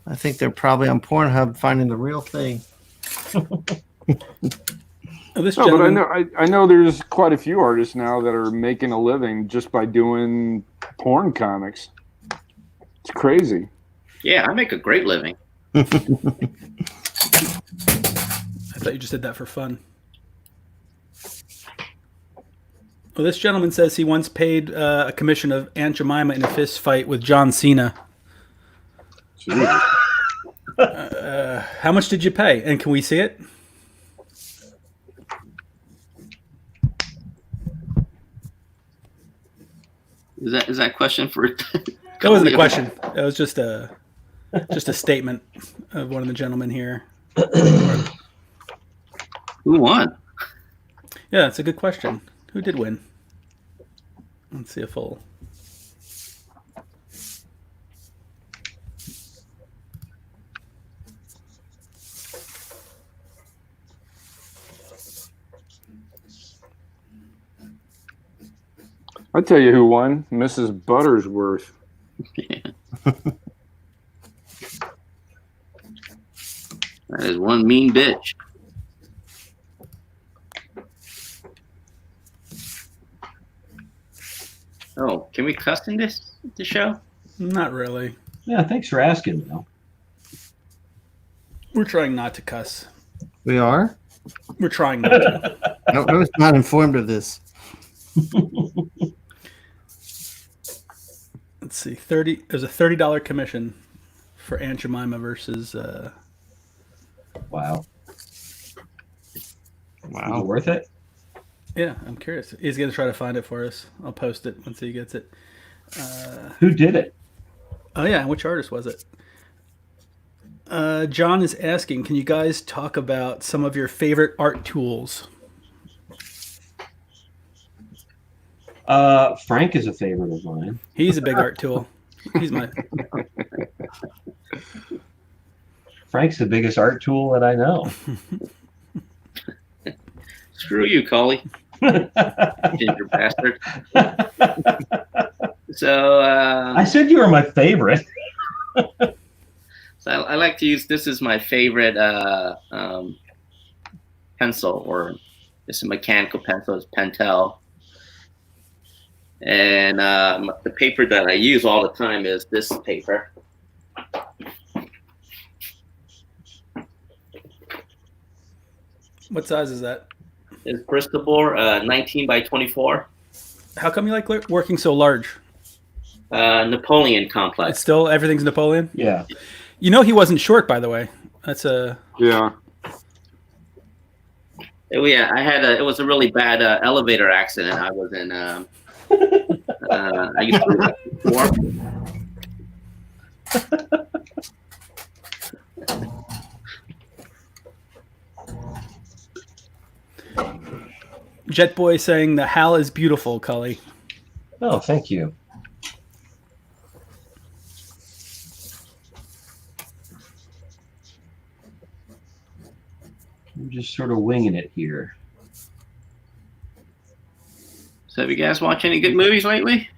I think they're probably on Pornhub finding the real thing. Oh, this No, but gentleman, I know there's quite a few artists now that are making a living just by doing porn comics. It's crazy. Yeah, I make a great living. I thought you just did that for fun. Well, this gentleman says he once paid a commission of Aunt Jemima in a fist fight with John Cena. Jesus. How much did you pay? And can we see it? Is that question for? That wasn't a question. That was just a statement of one of the gentlemen here. Who won? Yeah, that's a good question. Who did win? Let's see a full. I tell you who won, Mrs. Buttersworth. That is one mean bitch. Oh, can we cuss in this show? Not really. Yeah, thanks for asking, though. We're trying not to cuss. We are? We're trying not to. I was not informed of this. Let's see. There's a $30 commission for Aunt Jemima versus. Wow. Is Wow. it worth it? Yeah, I'm curious. He's gonna try to find it for us. I'll post it once he gets it. Who did it? Oh yeah, which artist was it? John is asking, can you guys talk about some of your favorite art tools? Frank is a favorite of mine. He's a big art tool. He's my. Frank's the biggest art tool that I know. Screw you, Cully. Ginger bastard. So I said you were my favorite. So I like to use this as my favorite pencil, or it's a mechanical pencil. It's Pentel. And the paper that I use all the time is this paper. What size is that? It's Bristol board, 19 by 24. How come you like working so large? Napoleon It's complex. still everything's Napoleon. Yeah. You know he wasn't short, by the way. That's a. Yeah. Yeah, it was a really bad elevator accident. I was in. I used to work before. Jet Boy saying the Hal is beautiful, Cully. Oh, thank you. I'm just sort of winging it here. So have you guys watched any good movies lately?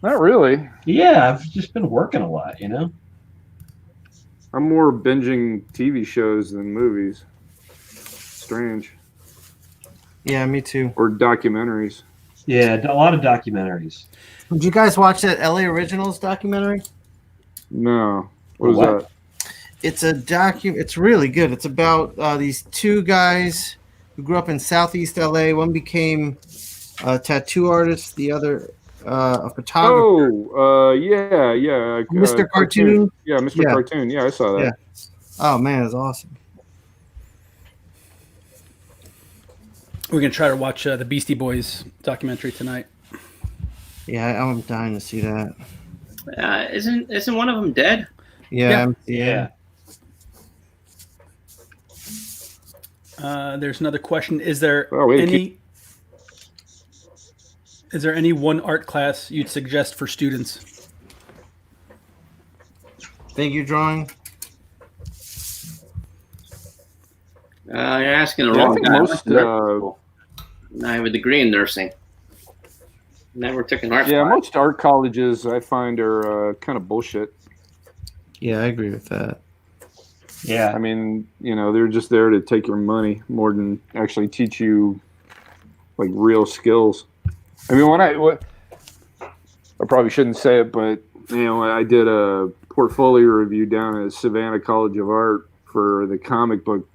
Not really. Yeah, I've just been working a lot, you know? I'm more binging TV shows than movies. Strange. Yeah, me too. Or documentaries. Yeah, a lot of documentaries. Did you guys watch that LA Originals documentary? No. What was What? that? It's a It's really good. It's about these two guys who grew up in Southeast LA. One became a tattoo artist, the other a photographer. Oh, yeah. Mr. Cartoon? Yeah, Mr. Yeah. Cartoon. Yeah, I saw that. Yeah. Oh man, it's awesome. We're gonna try to watch the Beastie Boys documentary tonight. Yeah, I'm dying to see that. Isn't one of them dead? Yeah. Yeah. There's another question. Is there Oh, wait, any one art class you'd suggest for students? Figure drawing. You're asking the Yeah, I wrong think guy. most, I have a degree in nursing. Never took an art Yeah, class. most art colleges I find are kind of bullshit. Yeah, I agree with that. Yeah. I mean, they're just there to take your money more than actually teach you like real skills. I mean, I probably shouldn't say it, but I did a portfolio review down at Savannah College of Art for the comic book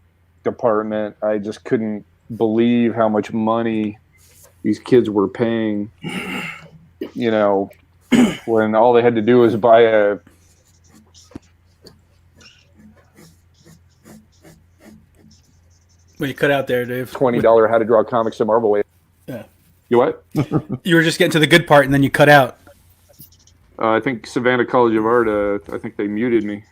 department. I just couldn't believe how much money these kids were paying, when all they had to do was buy a Well, you cut out there, Dave. $20 How to Draw Comics in Marvel way. Yeah. You what? You were just getting to the good part, and then you ut out. I think Savannah College of Art. I think they muted me.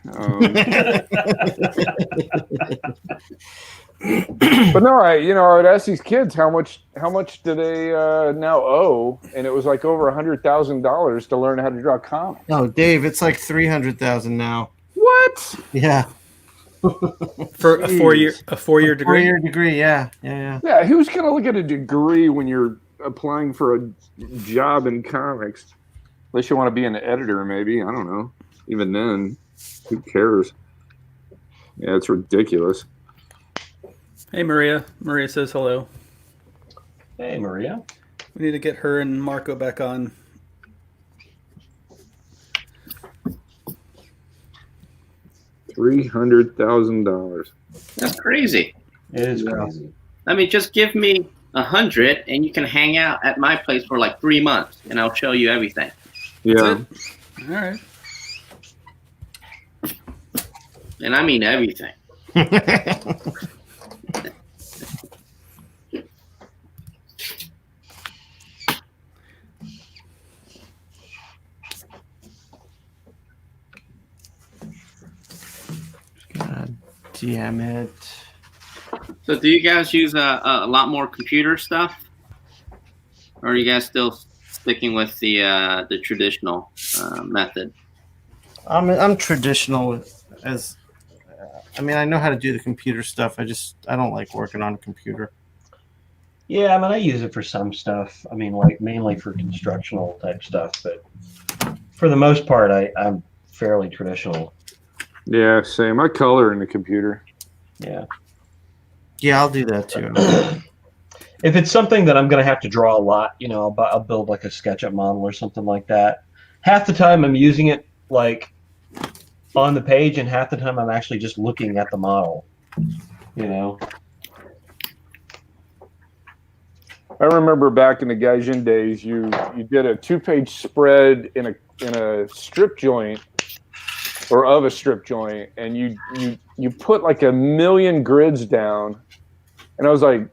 But no, I would ask these kids how much do they now owe, and it was like over $100,000 to learn how to draw comics. No, Dave, it's like 300,000 now. What? Yeah. For a 4-year degree. 4-year degree, yeah. Yeah, who's gonna look at a degree when you're applying for a job in comics? Unless you want to be an editor, maybe. I don't know. Even then, who cares? Yeah, it's ridiculous. Hey, Maria. Maria says hello. Hey, Maria. We need to get her and Marco back on. $300,000. That's crazy. It is crazy. I mean, just give me 100, and you can hang out at my place for like 3 months, and I'll show you everything. Yeah. All right. And I mean everything. God damn it. So do you guys use a lot more computer stuff? Or are you guys still sticking with the traditional method? I'm traditional as I mean, I know how to do the computer stuff. I don't like working on a computer. Yeah, I mean, I use it for some stuff. I mean, like mainly for constructional type stuff, but for the most part, I'm fairly traditional. Yeah, same. I color in the computer. Yeah. Yeah, I'll do that too. If it's something that I'm going to have to draw a lot, I'll build like a SketchUp model or something like that. Half the time I'm using it like on the page, and half the time I'm actually just looking at the model. I remember back in the Gaijin days, you did a 2-page spread in a strip joint, or of a strip joint, and you put like 1,000,000 grids down, and I was like,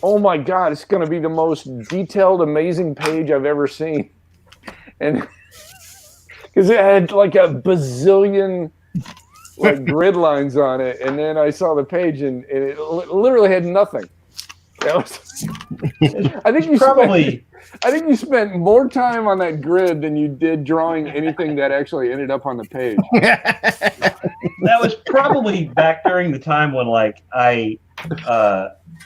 oh my god, it's going to be the most detailed, amazing page I've ever seen, and because it had like a bazillion like grid lines on it, and then I saw the page and it literally had nothing. I think you spent more time on that grid than you did drawing anything that actually ended up on the page. That was probably back during the time when like I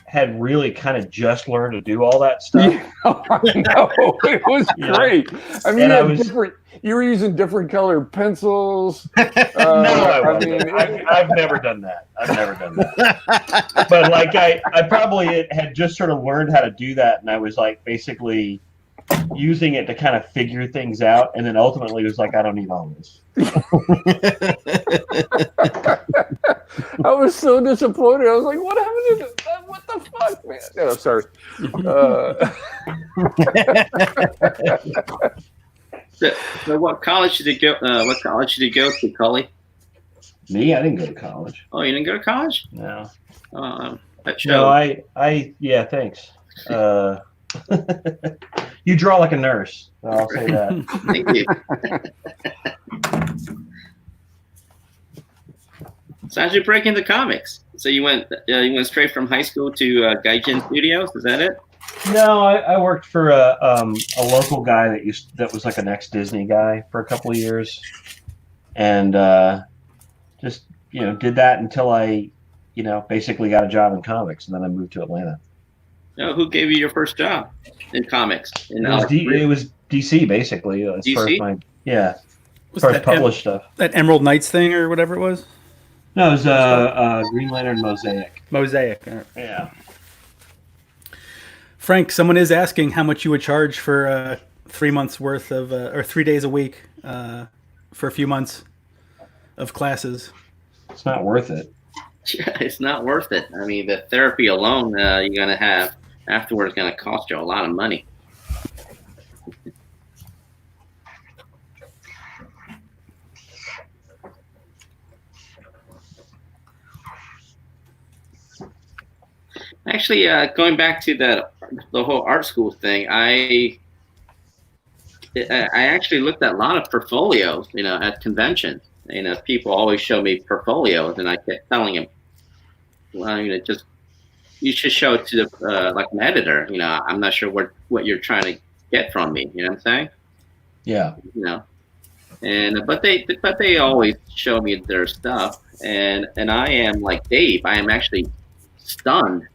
had really kind of just learned to do all that stuff. Yeah, no, it was great. I mean, you were using different colored pencils. No, I wasn't. I've never done that. But like I probably had just sort of learned how to do that, and I was like basically using it to kind of figure things out, and then ultimately was like, I don't need all this. I was so disappointed. I was like, what happened to that? What the fuck, man? No, sorry. So what college did you go? What college did you go to, Cully? Me, I didn't go to college. Oh, you didn't go to college? No. That shows. No, yeah, thanks. You draw like a nurse. I'll say that. Thank you. So how'd you break into comics? So you went straight from high school to Gaijin Studios. Is that it? No, I worked for a local guy that was like an ex-Disney guy for a couple of years, and just did that until I basically got a job in comics, and then I moved to Atlanta. Who gave you your first job in comics? It was DC basically. As far as DC? my Was as far as that published stuff. that Emerald Knights thing or whatever it was? No, it was Green Lantern Mosaic. Mosaic. All right. Yeah. Frank, someone is asking how much you would charge for 3 months worth of, or 3 days a week for a few months of classes. It's not worth it. It's not worth it. I mean, the therapy alone you're going to have afterwards is going to cost you a lot of money. Actually, going back to the whole art school thing, I actually looked at a lot of portfolios, at conventions. People always show me portfolios, and I kept telling them, well, you should show it to the like an editor. I'm not sure what you're trying to get from me. You know what I'm saying? Yeah. And but they always show me their stuff, and I am like Dave. I am actually stunned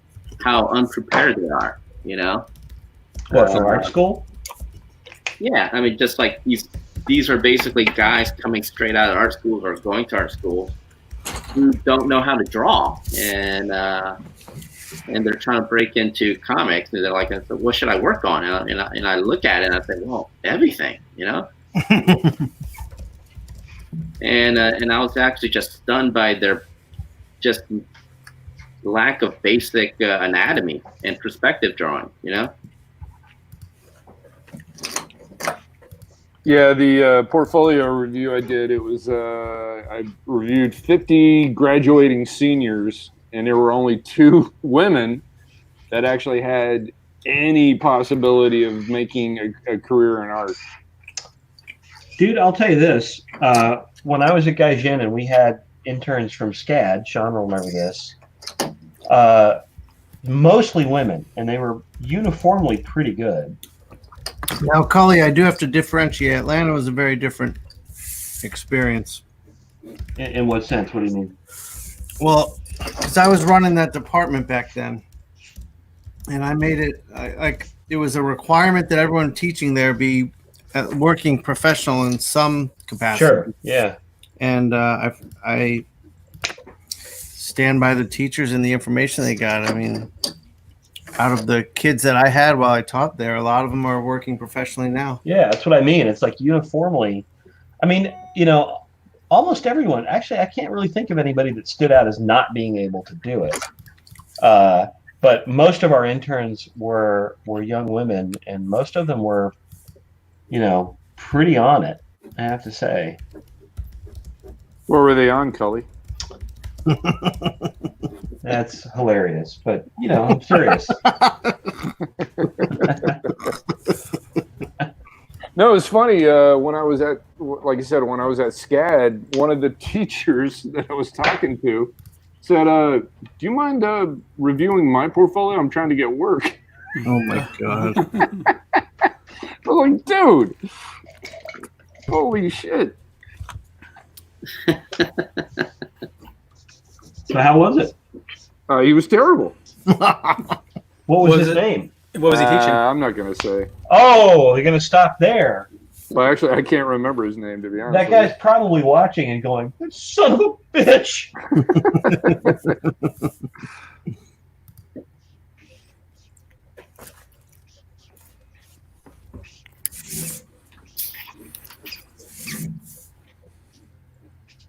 how unprepared they are. What, for art school? Yeah, I mean, just like these are basically guys coming straight out of art schools or going to art schools who don't know how to draw, and they're trying to break into comics, and they're like, "What should I work on?" And I look at it and I say, "Well, everything," and I was actually just stunned by their just lack of basic anatomy and perspective drawing. Yeah, the portfolio review I did, it was I reviewed 50 graduating seniors, and there were only 2 women that actually had any possibility of making a career in art. Dude, I'll tell you this. When I was at Gaijin and we had interns from SCAD, Sean will remember this, mostly women, and they were uniformly pretty good. Now, Cully, I do have to differentiate. Atlanta was a very different experience. In what sense? What do you mean? Well, because I was running that department back then, and I made it like it was a requirement that everyone teaching there be working professional in some capacity. Sure. Yeah. And I stand by the teachers and the information they got. I mean, out of the kids that I had while I taught there, a lot of them are working professionally now. Yeah, that's what I mean. It's like uniformly. I mean, almost everyone. Actually, I can't really think of anybody that stood out as not being able to do it. But most of our interns were young women, and most of them were, pretty on it, I have to say. What were they on, Cully? That's hilarious, but I'm serious. No, it's funny. When I was at, like I said, when I was at SCAD, one of the teachers that I was talking to said, "Do you mind reviewing my portfolio? I'm trying to get work." Oh my god! I'm like, dude, holy shit! So how was it? He was terrible. What was his name? What was he teaching? I'm not gonna say. Oh, they're gonna stop there. Well, actually, I can't remember his name, to be honest. That guy's probably watching and going, "Son of a bitch."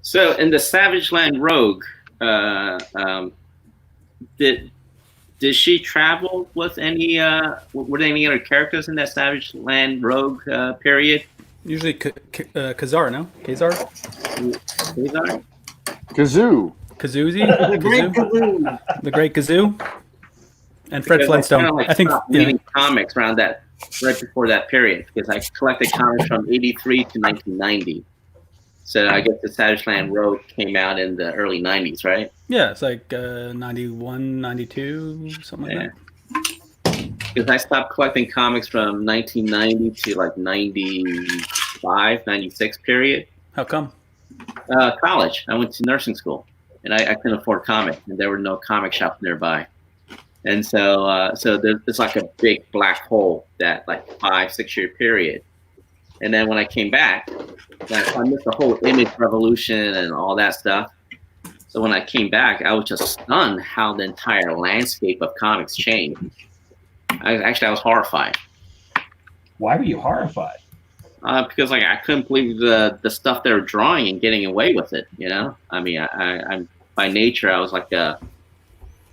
So in the Savage Land Rogue, did she travel with any? Were there any other characters in that Savage Land Rogue period? Usually Kazar, no? Kazar? Kazar? Kazoo. Kazoozy? The great Kazoo. The Great Kazoo? And Fred Flintstone. I think reading comics around that, right before that period, because I collected comics from '83 to 1990. So I guess the Savage Land Rogue came out in the early 90s, right? Yeah, it's like 91, 92, something like that. Because I stopped collecting comics from 1990 to like 95, 96 period. How come? College. I went to nursing school, and I couldn't afford comics, and there were no comic shops nearby. And so there's like a big black hole that like 5-6 year period. And then when I came back, like, I missed the whole image revolution and all that stuff. So when I came back, I was just stunned how the entire landscape of comics changed. I was horrified. Why were you horrified? Because like I couldn't believe the stuff they were drawing and getting away with it. You know, I mean, I'm by nature I was like a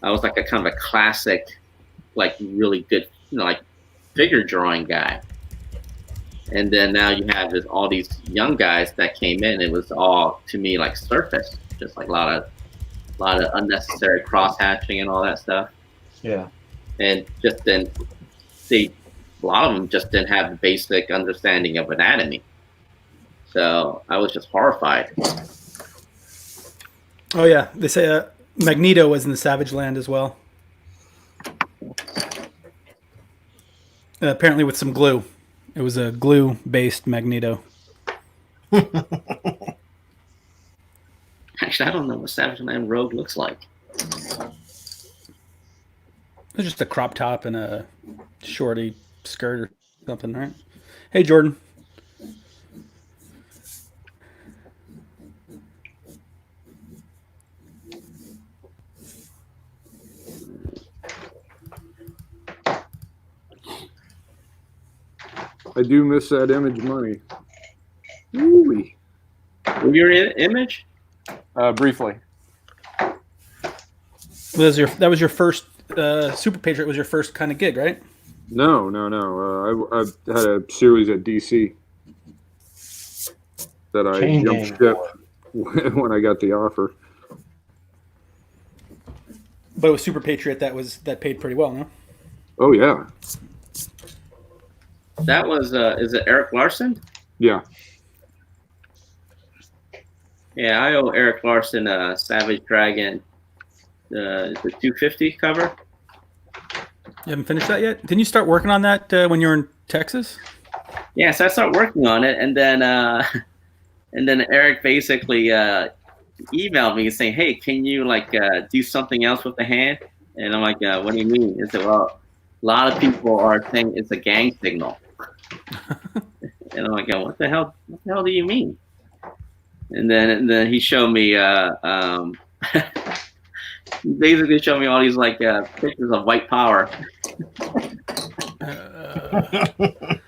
kind of a classic, like really good, like figure drawing guy. And then now you have all these young guys that came in. It was all to me like surface, just like a lot of unnecessary cross hatching and all that stuff. Yeah. And just then a lot of them just didn't have the basic understanding of anatomy. So I was just horrified. Oh yeah, they say Magneto was in the Savage Land as well. Apparently with some glue. It was a glue-based Magneto. Actually, I don't know what Savage Land Rogue looks like. It's just a crop top and a shorty skirt or something, right? Hey, Jordan. I do miss that Image money. Ooh-wee. Were you in Image? Briefly. That was your first Super Patriot was your first kind of gig, right? No. I had a series at DC that I Chain jumped gang. ship when I got the offer. But it was Super Patriot that paid pretty well, no? Oh yeah, That was is it Eric Larson? yeah. Yeah, I owe Eric Larson Savage Dragon, the 250 cover. You haven't finished that yet? Didn't you start working on that when you were in Texas? Yeah, so I started working on it, and then Eric basically emailed me saying, "Hey, can you like do something else with the hand?" And I'm like, "What do you mean?" He said, "Well, a lot of people are saying it's a gang signal." And I'm like, "What the hell? What the hell do you mean?" And then he showed me he basically showed me all these like pictures of white power.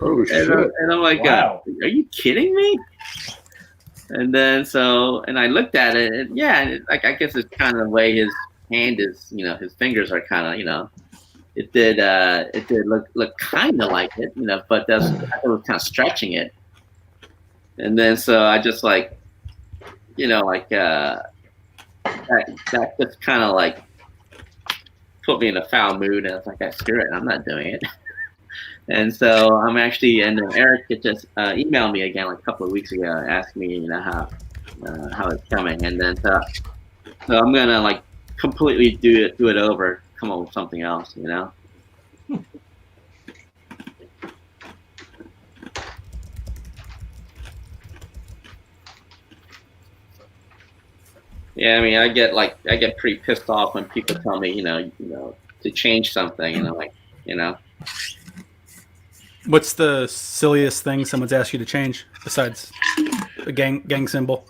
Oh shit! And I'm like, Wow. are you kidding me? And then and I looked at it, and yeah, like I guess it's kind of the way his hand is, his fingers are kind of, it did look kind of like it, but it was kind of stretching it. And then so I just like, that just kind of like put me in a foul mood, and I was like, screw it, I'm not doing it. And so I'm actually, and then Eric just emailed me again like a couple of weeks ago, asking me, how it's coming, and then so I'm gonna like completely do it over, come up with something else, Yeah, I mean, I get pretty pissed off when people tell me, to change something, and I'm like, What's the silliest thing someone's asked you to change besides a gang symbol?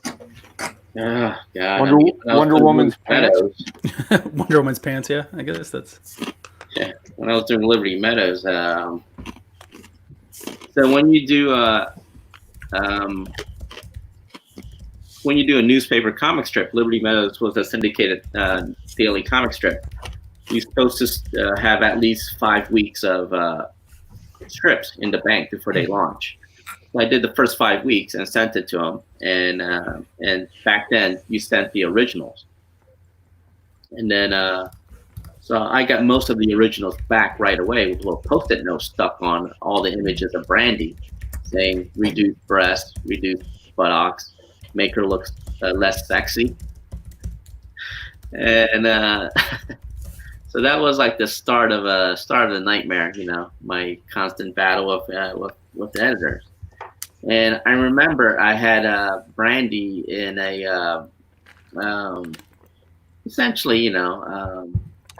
Oh, God. Wonder Woman's pants. Wonder Woman's pants, yeah. I guess that's. Yeah, when I was doing Liberty Meadows. So when you do a newspaper comic strip, Liberty Meadows was a syndicated daily comic strip. You're supposed to have at least 5 weeks of strips in the bank before they launch. So I did the first 5 weeks and sent it to them. And back then, you sent the originals. And then, so I got most of the originals back right away with a little Post-it note stuck on all the images of Brandy, saying reduced breast, reduced buttocks, make her look less sexy. And so that was like the start of the nightmare, my constant battle with the editors. And I remember I had Brandy in a essentially,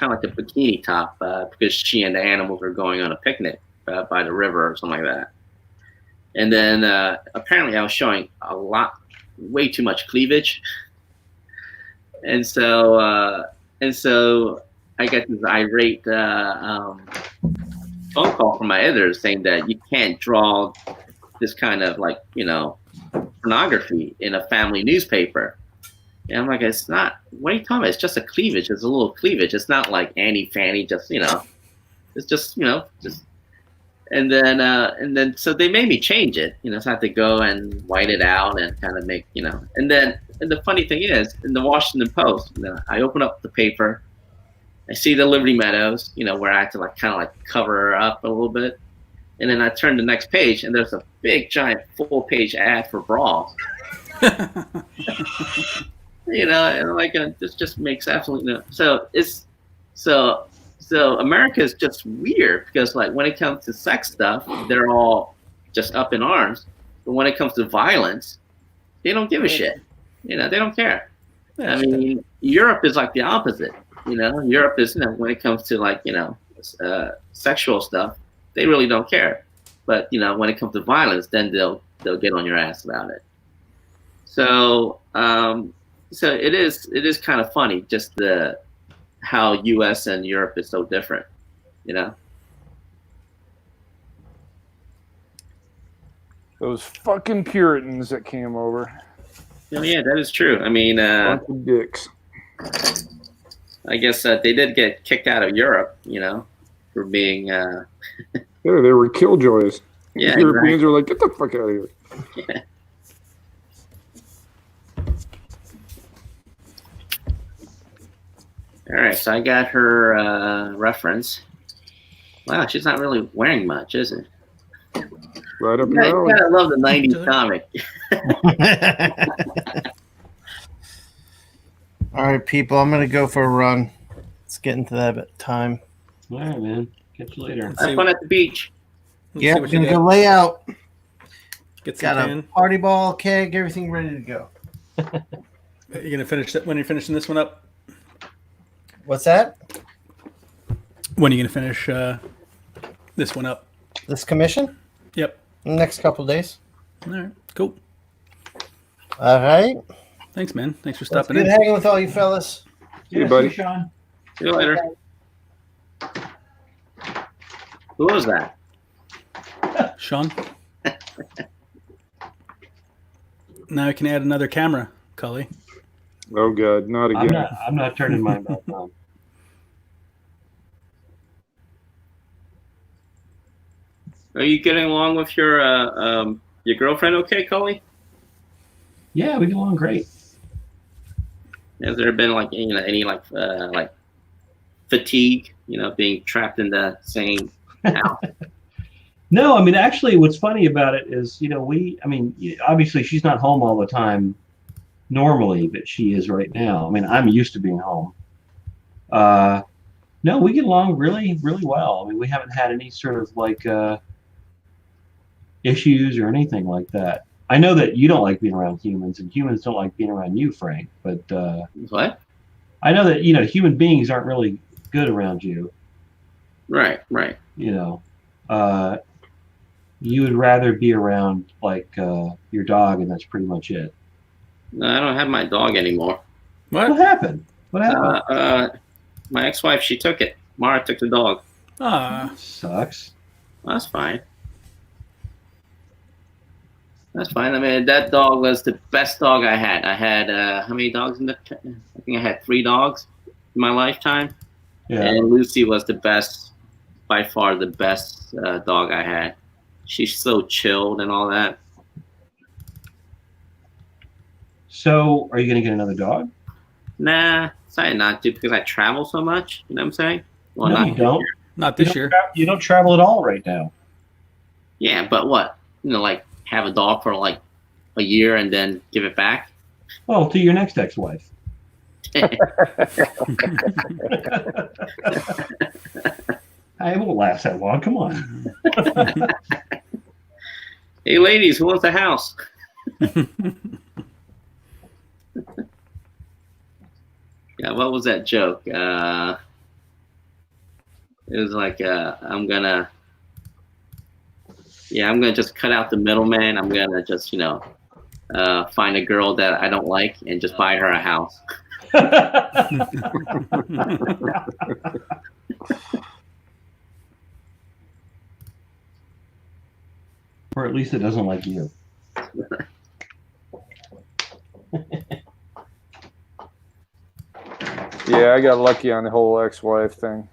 kind of like a bikini top because she and the animals were going on a picnic by the river or something like that. And then apparently I was showing way too much cleavage. And so I got this irate phone call from my editor saying that you can't draw this kind of like, pornography in a family newspaper. And I'm like, it's not, what are you talking about? It's just a cleavage. It's a little cleavage. It's not like Annie Fanny, just, it's just, just. And then, so they made me change it, so I had to go and white it out and kind of make, and the funny thing is, in the Washington Post, I open up the paper, I see the Liberty Meadows, where I had to kind of cover her up a little bit. And then I turn the next page and there's a big giant full page ad for bras. And this just makes absolutely no. So America is just weird because when it comes to sex stuff, they're all just up in arms. But when it comes to violence, they don't give a shit. They don't care. I mean, Europe is like the opposite. Europe is, when it comes to sexual stuff, they really don't care. But when it comes to violence, then they'll get on your ass about it. So it is kind of funny just how U.S. and Europe is so different, Those fucking Puritans that came over. Oh, yeah, that is true. I mean, bunch of dicks. I guess they did get kicked out of Europe, for being. Yeah, they were killjoys. Yeah, the Europeans were like, get the fuck out of here. Yeah. All right, so I got her reference. Wow, she's not really wearing much, is it? Right up I your alley. kind of love the 90s comic. All right, people, I'm going to go for a run. It's getting to that time. All right, man. Catch you later. Have fun at the beach. Yeah, we're going to go lay out. Get some Got can. a party ball, keg, everything ready to go. You're gonna finish that when you're finishing this one up. What's that? When are you gonna finish this one up? This commission? Yep. In the next couple of days. All right. Cool. All right. Thanks, man. Thanks for It's stopping good in. hanging with all you fellas. See you, buddy. Sean. See you later. Who was that? Sean. Now I can add another camera, Cully. Oh god, not again. I'm not turning mine back on. Are you getting along with your girlfriend okay, Cully? Yeah, we get along great. Has there been any fatigue, being trapped in the same house? No, I mean, actually, what's funny about it is, obviously she's not home all the time normally, but she is right now. I mean, I'm used to being home. No, we get along really, really well. I mean, we haven't had any sort of issues or anything like that. I know that you don't like being around humans, and humans don't like being around you, Frank. But What? I know that human beings aren't really good around you. Right. You would rather be around your dog, and that's pretty much it. No, I don't have my dog anymore. What happened? What happened? My ex-wife, she took it. Mara took the dog. Ah, Sucks. Well, that's fine. That's fine. I mean, that dog was the best dog I had. I had how many dogs I think I had 3 dogs in my lifetime. Yeah. And Lucy was the best, by far the best dog I had. She's so chilled and all that. So, are you going to get another dog? Nah, decided not to because I travel so much. You know what I'm saying? Well, No, not you don't. not this year. You don't travel at all right now. Yeah, but what? Have a dog for a year and then give it back? Well, to your next ex-wife. I won't last that long. Come on. Hey, ladies, who wants a house? Yeah, what was that joke? It was like I'm gonna just cut out the middleman. I'm gonna just find a girl that I don't like and just buy her a house. Or at least it doesn't like you. Yeah, I got lucky on the whole ex-wife thing.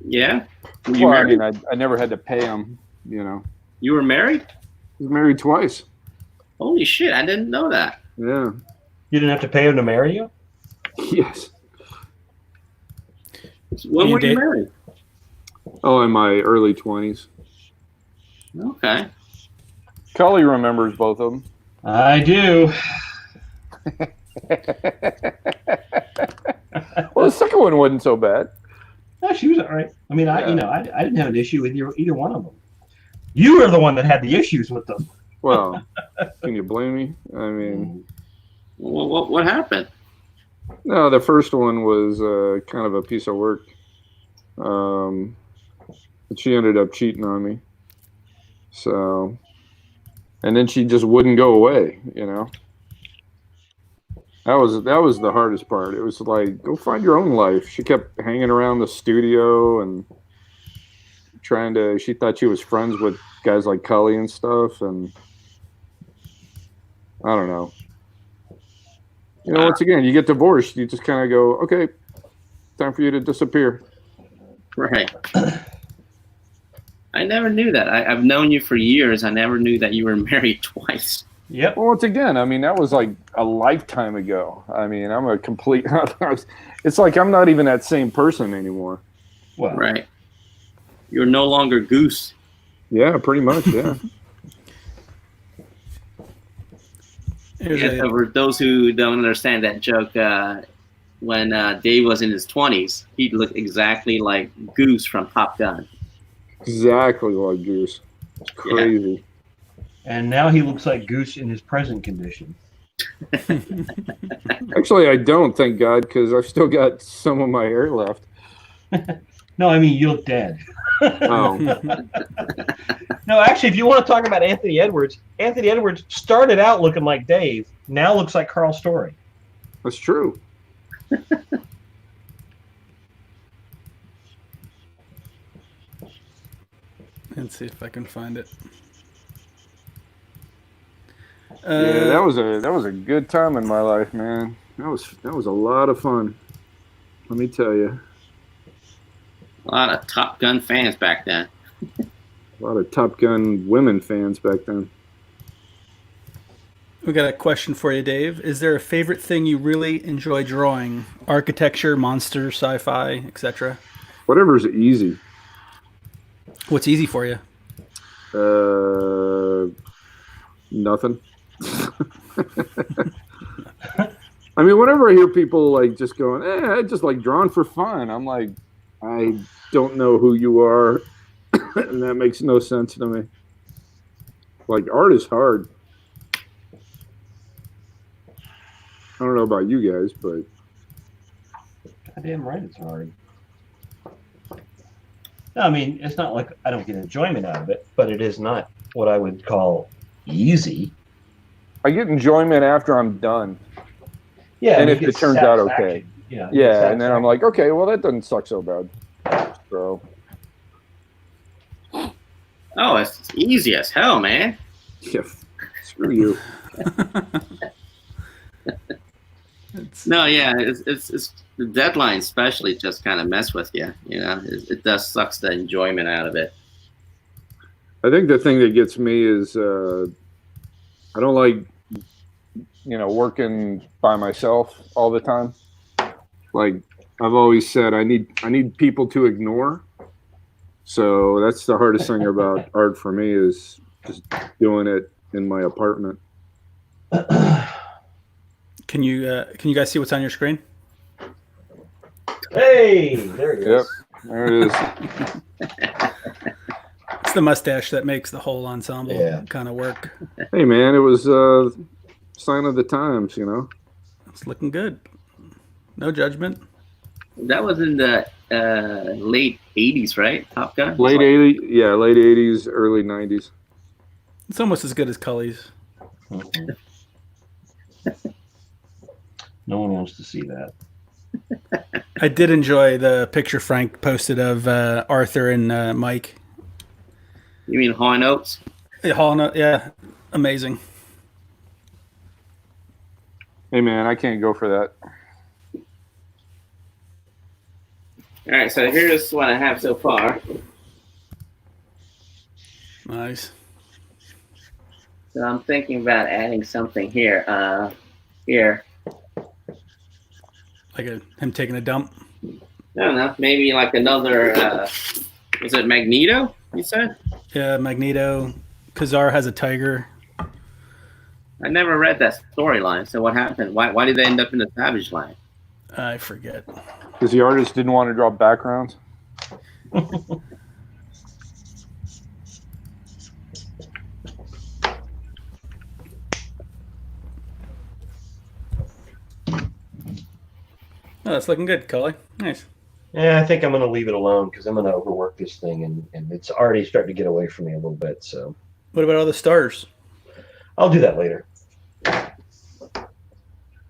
Yeah. Were you Well, married? I mean, I never had to pay him. You know, You were married? he was married twice. Holy shit! I didn't know that. Yeah. You didn't have to pay him to marry you? Yes. When You were you did? married? Oh, in my early 20s. Okay. Cully remembers both of them. I do. Well, the second one wasn't so bad. No, she was all right. I mean, I Yeah. didn't have an issue with either one of them. You were the one that had the issues with them. Well, can you blame me? I mean, What happened? no, the first one was kind of a piece of work. But she ended up cheating on me. So, and then she just wouldn't go away, you know. That was the hardest part. It was like, go find your own life. She kept hanging around the studio and she thought she was friends with guys like Cully and stuff, and I don't know. You know, once again, you get divorced, you just kind of go, okay, time for you to disappear. Right. I never knew that. I've known you for years. I never knew that you were married twice. Yep. Well, once again, I mean, that was like a lifetime ago. I mean, I'm a complete. It's like I'm not even that same person anymore. Well, Right. You're no longer Goose. Yeah, pretty much. Yeah. Here's Yeah, a- so for those who don't understand that joke, when Dave was in his 20s, he looked exactly like Goose from Top Gun. Exactly like Goose. It's crazy. and now he looks like Goose in his present condition. Actually, I don't, thank God, because I've still got some of my hair left. No, I mean, you look dead. Oh, No, actually, if you want to talk about Anthony Edwards started out looking like Dave, now looks like Carl Story. that's true. Let's see if I can find it. Yeah, that was a good time in my life, man. That was a lot of fun. Let me tell you. A lot of Top Gun fans back then. A lot of Top Gun women fans back then. We got a question for you, Dave. Is there a favorite thing you really enjoy drawing? Architecture, monster, sci-fi, etc. Whatever's easy. What's easy for you? Nothing. I mean, whenever I hear people like just going, I just like drawing for fun, I'm like, I don't know who you are, and that makes no sense to me. Like, art is hard. I don't know about you guys, but Goddamn right, it's hard. No, I mean, it's not like I don't get enjoyment out of it, but it is not what I would call easy. I get enjoyment after I'm done. Yeah, And you if get it turns out okay. satisfaction. Yeah, you get Yeah, and then I'm satisfaction. like, okay, well, that doesn't suck so bad. So, Oh, it's easy as hell, man. yeah, screw you. No, yeah, it's the deadline especially just kind of mess with you. You know, it does sucks the enjoyment out of it. I think the thing that gets me is I don't like, working by myself all the time. Like I've always said, I need people to ignore. So that's the hardest thing about art for me is just doing it in my apartment. Can you guys see what's on your screen? Hey, there it Yep, is. there it is. It's the mustache that makes the whole ensemble Yeah. kind of work. Hey man, it was a sign of the times, It's looking good. No judgment. That was in the late 80s, right? Top Gun? Late 80s, yeah, late 80s, early 90s. It's almost as good as Cully's. Mhm. No one wants to see that. I did enjoy the picture Frank posted of Arthur and Mike. You mean High Notes? Yeah, amazing. Hey, man, I can't go for that. All right, so here's what I have so far. Nice. So I'm thinking about adding something here. Here. Like him taking a dump. I don't know. Maybe like another. Was it Magneto? You said? Yeah, Magneto. Kazar has a tiger. I never read that storyline. So what happened? Why did they end up in the Savage Line? I forget. Because the artist didn't want to draw backgrounds. Oh, that's looking good, Cully. Nice. Yeah, I think I'm going to leave it alone because I'm going to overwork this thing, and it's already starting to get away from me a little bit. So What about all the stars? I'll do that later.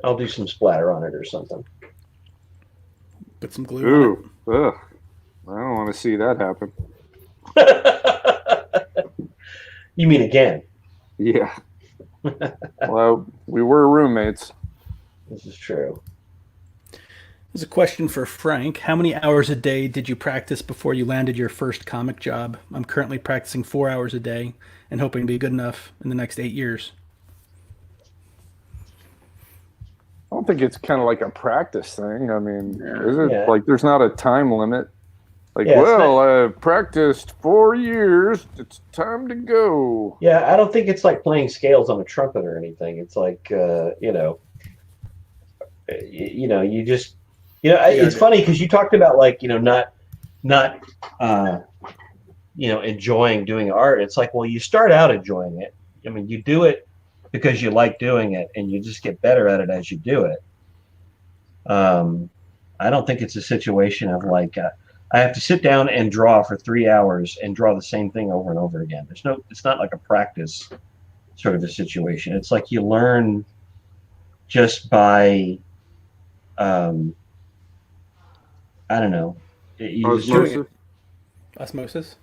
I'll do some splatter on it or something. Put some glue on it. Ooh, ugh. I don't want to see that happen. You mean again? Yeah. Well, we were roommates. This is true. There's a question for Frank. How many hours a day did you practice before you landed your first comic job? I'm currently practicing 4 hours a day and hoping to be good enough in the next 8 years. I don't think it's kind of like a practice thing. I mean, is it? Yeah. Like, there's not a time limit. Like, Yeah, it's well, I've practiced 4 years. It's time to go. Yeah, I don't think it's like playing scales on a trumpet or anything. It's like you just it's funny because you talked about like not enjoying doing art. It's like, well, you start out enjoying it. I mean, you do it because you like doing it, and you just get better at it as you do it. I don't think it's a situation of like I have to sit down and draw for 3 hours and draw the same thing over and over again. It's not like a practice sort of a situation. It's like you learn just by, I don't know. Osmosis?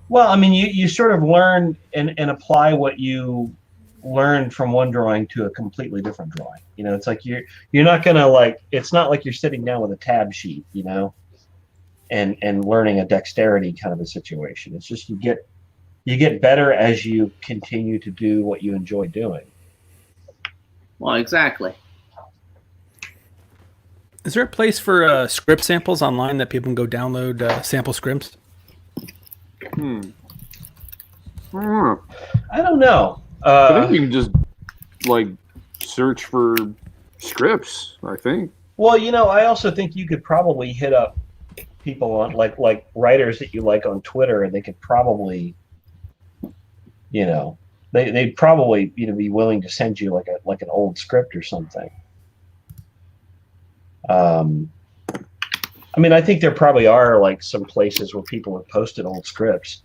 Well, I mean, you sort of learn and apply what you learned from one drawing to a completely different drawing. It's like you're not gonna like. It's not like you're sitting down with a tab sheet, and learning a dexterity kind of a situation. It's just you get better as you continue to do what you enjoy doing. Well, exactly. Is there a place for script samples online that people can go download sample scripts? I don't know. I think you can just like search for scripts. I think. Well, I also think you could probably hit up people on like writers that you like on Twitter, and they could probably, they'd probably be willing to send you like an old script or something. I mean, I think there probably are like some places where people have posted old scripts.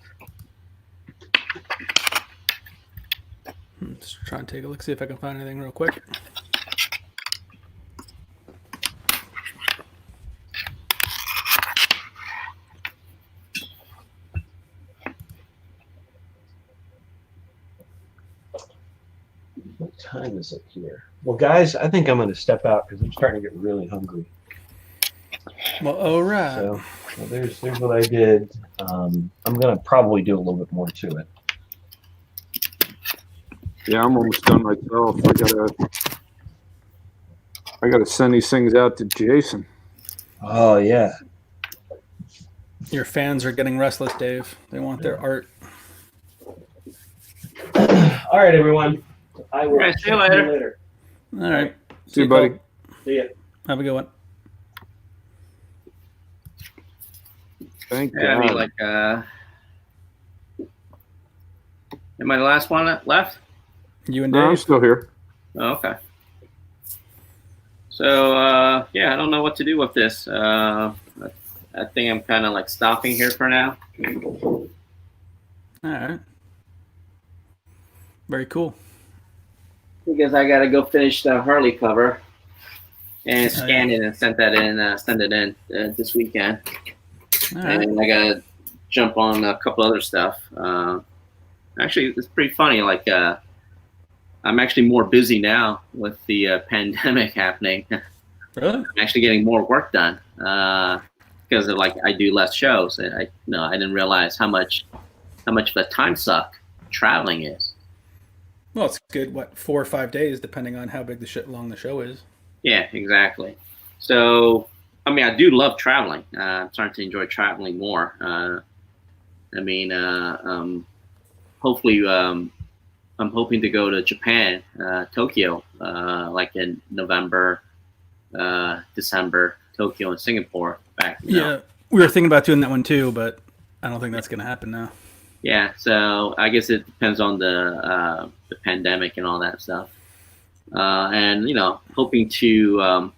Just try and take a look, see if I can find anything real quick. What time is it here? Well, guys, I think I'm going to step out because I'm starting to get really hungry. Well, all right. So there's what I did. I'm going to probably do a little bit more to it. Yeah, I'm almost done myself. I gotta send these things out to Jason. Oh yeah. Your fans are getting restless, Dave. They want their art. All right, everyone. I will see you later. All right. See you, buddy. See ya. Have a good one. Thank Yeah, I God. mean, like, am I the last one left? You and No, I'm Dave. still here. Oh, okay. So yeah, I don't know what to do with this. I think I'm kind of like stopping here for now. All right. Very cool. Because I gotta go finish the Harley cover and Oh, scan it and send it in this weekend. All right. And I gotta jump on a couple other stuff. Actually, it's pretty funny. Like I'm actually more busy now with the pandemic happening. Really? I'm actually getting more work done because of like I do less shows. And I didn't realize how much of a time suck traveling is. Well, it's good. What, 4 or 5 days, depending on how big long the show is. Yeah, exactly. So, I mean, I do love traveling. I'm starting to enjoy traveling more. Hopefully, I'm hoping to go to Japan, Tokyo, like in November, December, Tokyo and Singapore. Yeah, we were thinking about doing that one too, but I don't think that's going to happen now. Yeah, so I guess it depends on the pandemic and all that stuff. And hoping to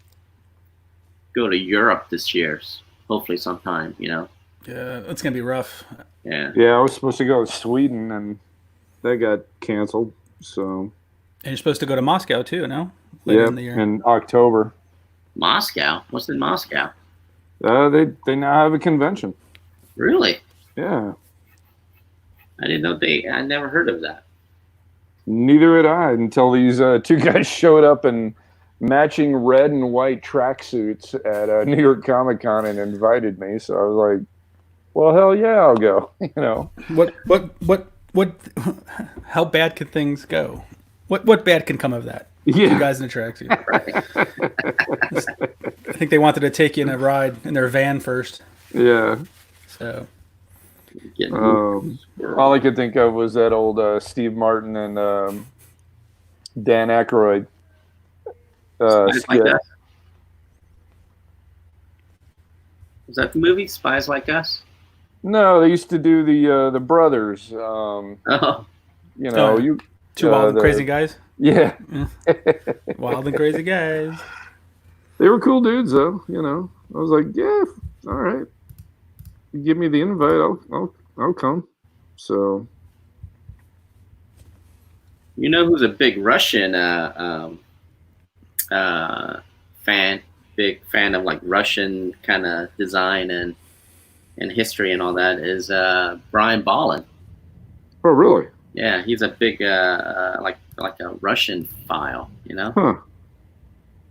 go to Europe this year, hopefully sometime. Yeah, it's going to be rough. Yeah. Yeah, I was supposed to go to Sweden, and that got canceled. So. And you're supposed to go to Moscow too, no? Later Yeah, in the year. in October. Moscow? What's in Moscow? They now have a convention. Really? Yeah. I didn't know I never heard of that. Neither had I until these two guys showed up in matching red and white tracksuits at New York Comic Con and invited me. So I was like, well, hell yeah, I'll go. What how bad could things go? What bad can come of that? Yeah. You guys in a tracksuit. I think they wanted to take you in a ride in their van first. Yeah. So all I could think of was that old Steve Martin and Dan Aykroyd. Spies Like Us? Was that the movie Spies Like Us? No, they used to do the brothers. Two wild and crazy guys. Yeah. Wild and crazy guys. They were cool dudes, though. I was like, yeah, all right. You give me the invite, I'll come. So. You know who's a big Russian fan? Big fan of like Russian kind of design and history and all that is Brian Bolland. Oh, really? Yeah, he's a big like a Russian file, Huh.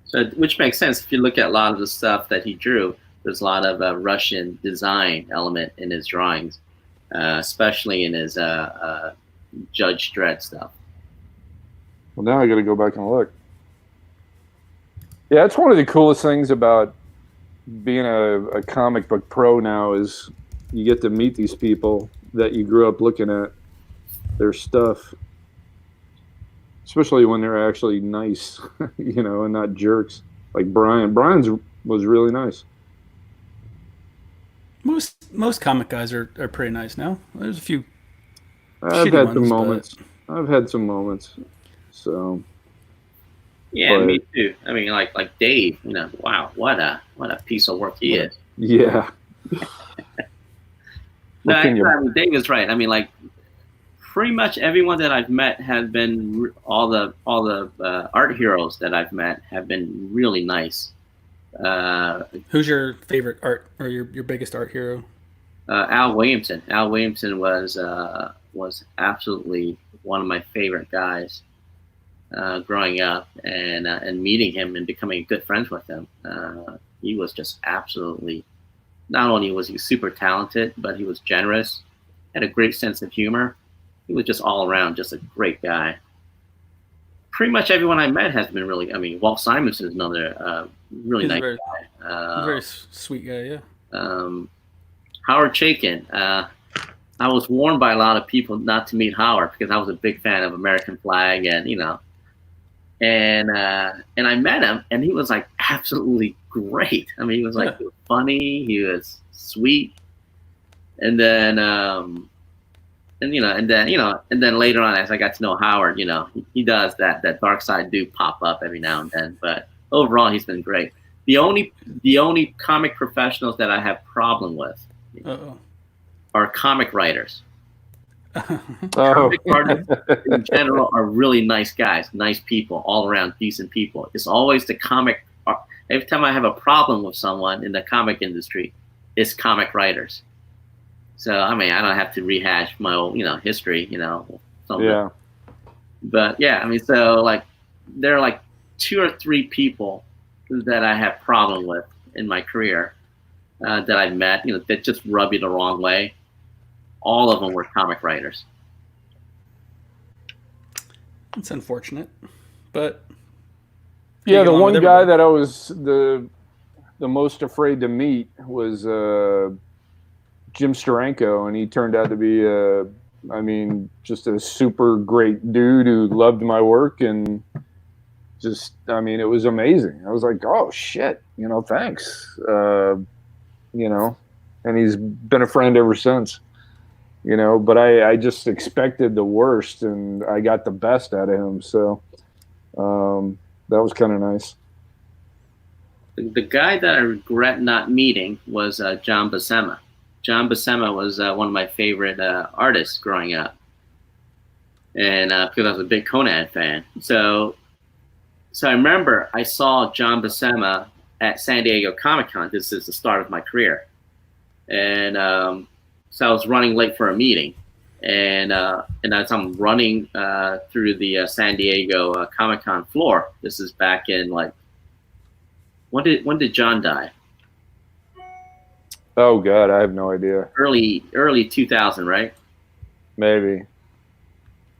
So which makes sense if you look at a lot of the stuff that he drew. There's a lot of Russian design element in his drawings, especially in his Judge Dredd stuff. Well, now I got to go back and look. Yeah, it's one of the coolest things about being a comic book pro now is you get to meet these people that you grew up looking at their stuff, especially when they're actually nice, and not jerks like Brian. Brian's was really nice. Most comic guys are pretty nice now. There's a few. I've had some moments. I've had some moments. So. Yeah, me too. I mean, like Dave. Wow, what a piece of work he is. Yeah. No, Dave is right. I mean, like pretty much everyone that I've met has been all the art heroes that I've met have been really nice. Who's your favorite art or your biggest art hero? Al Williamson. Al Williamson was absolutely one of my favorite guys growing up, and meeting him and becoming good friends with him. He was just absolutely. Not only was he super talented, but he was generous, had a great sense of humor. He was just all around just a great guy. Pretty much everyone I met has been really. I mean, Walt Simonson is another really nice guy. Very sweet guy, yeah. Howard Chaykin. I was warned by a lot of people not to meet Howard because I was a big fan of American Flag, and and I met him, and he was like absolutely great. I mean, he was like funny, he was sweet, and then and then later on, as I got to know Howard, he does that dark side do pop up every now and then, but overall, he's been great. The only comic professionals that I have problem with Uh-oh. are comic writers. Oh. Comic artists in general are really nice guys, nice people, all around decent people. It's always the comic. Every time I have a problem with someone in the comic industry, it's comic writers. So I mean, I don't have to rehash my old, history, something. Yeah. But yeah, I mean, so like there are like 2 or 3 people that I have problem with in my career that I've met, that just rub you the wrong way. All of them were comic writers. It's unfortunate, but Yeah, the one guy that I was the most afraid to meet was Jim Steranko, and he turned out to be just a super great dude who loved my work, and just, it was amazing. I was like, oh shit, thanks, and he's been a friend ever since. But I just expected the worst, and I got the best out of him. So that was kind of nice. The guy that I regret not meeting was John Buscema. John Buscema was one of my favorite artists growing up, and because I was a big Conan fan. So I remember I saw John Buscema at San Diego Comic-Con. This is the start of my career, and so I was running late for a meeting, and as I'm running through the San Diego Comic-Con floor, this is back in when did John die? Oh God, I have no idea. Early 2000, right? Maybe.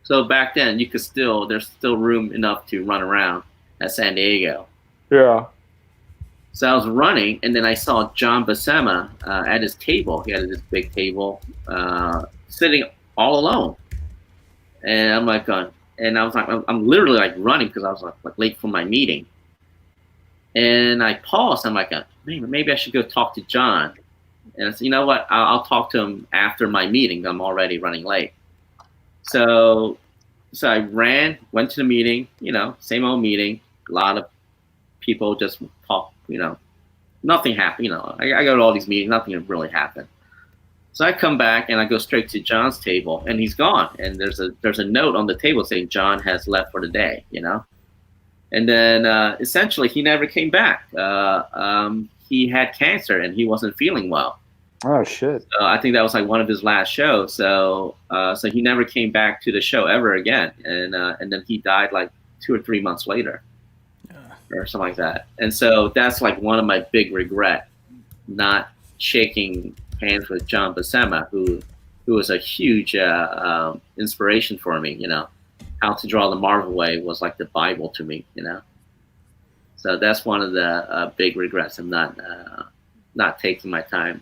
So back then, there's still room enough to run around at San Diego. Yeah. So I was running, and then I saw John Buscema at his table. He had this big table, sitting all alone. And I'm like, and I was like, I'm literally like running because I was like late for my meeting. And I paused. I'm like, maybe I should go talk to John. And I said, you know what? I'll talk to him after my meeting. I'm already running late. So I went to the meeting. Same old meeting. A lot of people just talk. Nothing happened. I go to all these meetings. Nothing really happened. So I come back and I go straight to John's table, and he's gone. And there's a note on the table saying John has left for the day. And then essentially he never came back. He had cancer and he wasn't feeling well. Oh shit! So I think that was like one of his last shows. So he never came back to the show ever again. And then he died like 2 or 3 months later, or something like that. And so that's like one of my big regret, not shaking hands with John Buscema, who was a huge inspiration for me. How to Draw the Marvel Way was like the Bible to me. So that's one of the big regrets of not taking my time.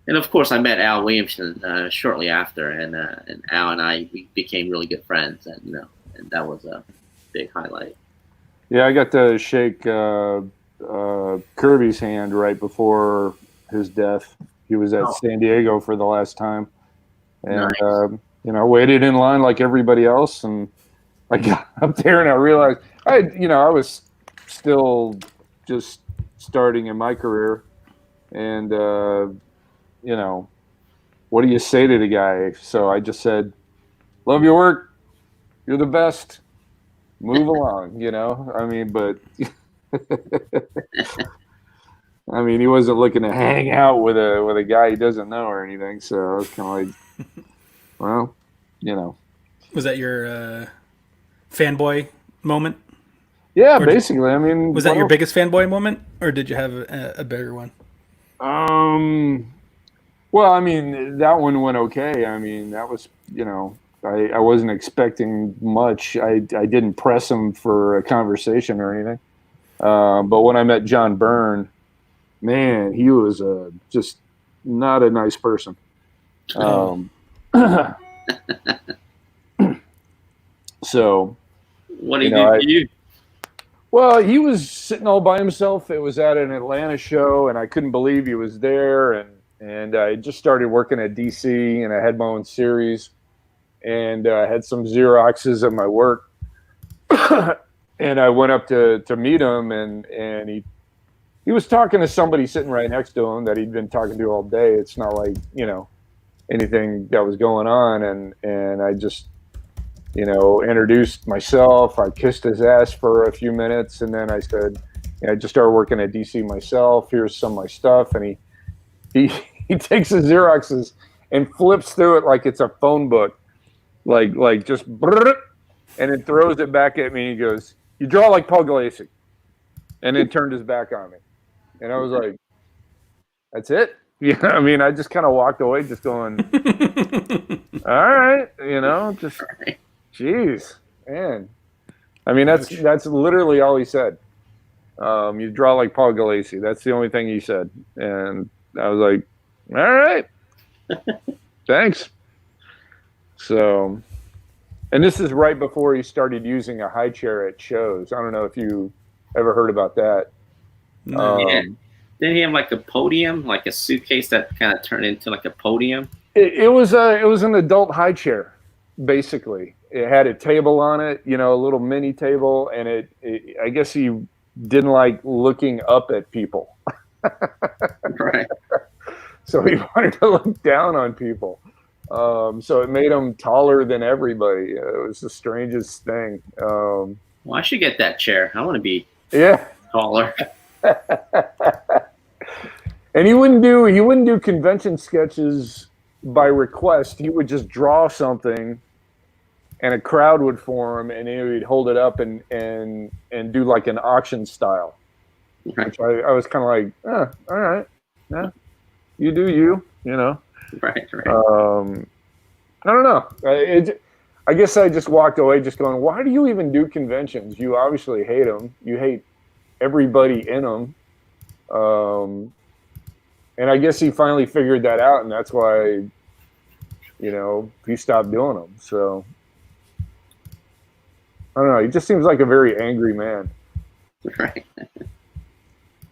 And of course I met Al Williamson shortly after, and Al and we became really good friends, and and that was a big highlight. Yeah, I got to shake Kirby's hand right before his death. He was at San Diego for the last time, and Nice. Waited in line like everybody else, and I got up there and I realized I was still just starting in my career, and what do you say to the guy? So I just said, "Love your work. You're the best. Move along." But he wasn't looking to hang out with a guy he doesn't know or anything. So I was kind of like, well, Was that your fanboy moment? Yeah, Or basically. Was that your biggest fanboy moment, or did you have a bigger one? Well, that one went okay. That was, I wasn't expecting much. I didn't press him for a conversation or anything. But when I met John Byrne, man, he was just not a nice person. So, what did he do to you? Well, he was sitting all by himself. It was at an Atlanta show, and I couldn't believe he was there. And I just started working at DC, and I had my own series, and I had some Xeroxes of my work. and I went up to meet him, and he was talking to somebody sitting right next to him that he'd been talking to all day. It's not like, anything that was going on, and I just, introduced myself. I kissed his ass for a few minutes, and then I said, I just started working at DC myself. Here's some of my stuff, and he takes his Xeroxes and flips through it like it's a phone book, like just, and then throws it back at me. And he goes, "You draw like Paul Galassi," and then turned his back on me, and I was like, "That's it." I just kind of walked away, just going, "All right," just, jeez, man. That's literally all he said. You draw like Paul Galassi. That's the only thing he said, and I was like, "All right, thanks." So, and this is right before he started using a high chair at shows. I don't know if you ever heard about that. Yeah. Didn't he have like a podium, like a suitcase that kind of turned into like a podium? It was an adult high chair, basically. It had a table on it, a little mini table, and I guess he didn't like looking up at people. Right. So he wanted to look down on people. So it made him taller than everybody. It was the strangest thing. Well, I should get that chair. I want to be taller. And he wouldn't do convention sketches by request. He would just draw something, and a crowd would form, and he would hold it up and do like an auction style. Right. Which I was kind of like, all right, yeah, you do you, Right. I don't know. I guess I just walked away just going, why do you even do conventions? You obviously hate them. You hate everybody in them. And I guess he finally figured that out, and that's why, he stopped doing them. So, I don't know. He just seems like a very angry man. Right.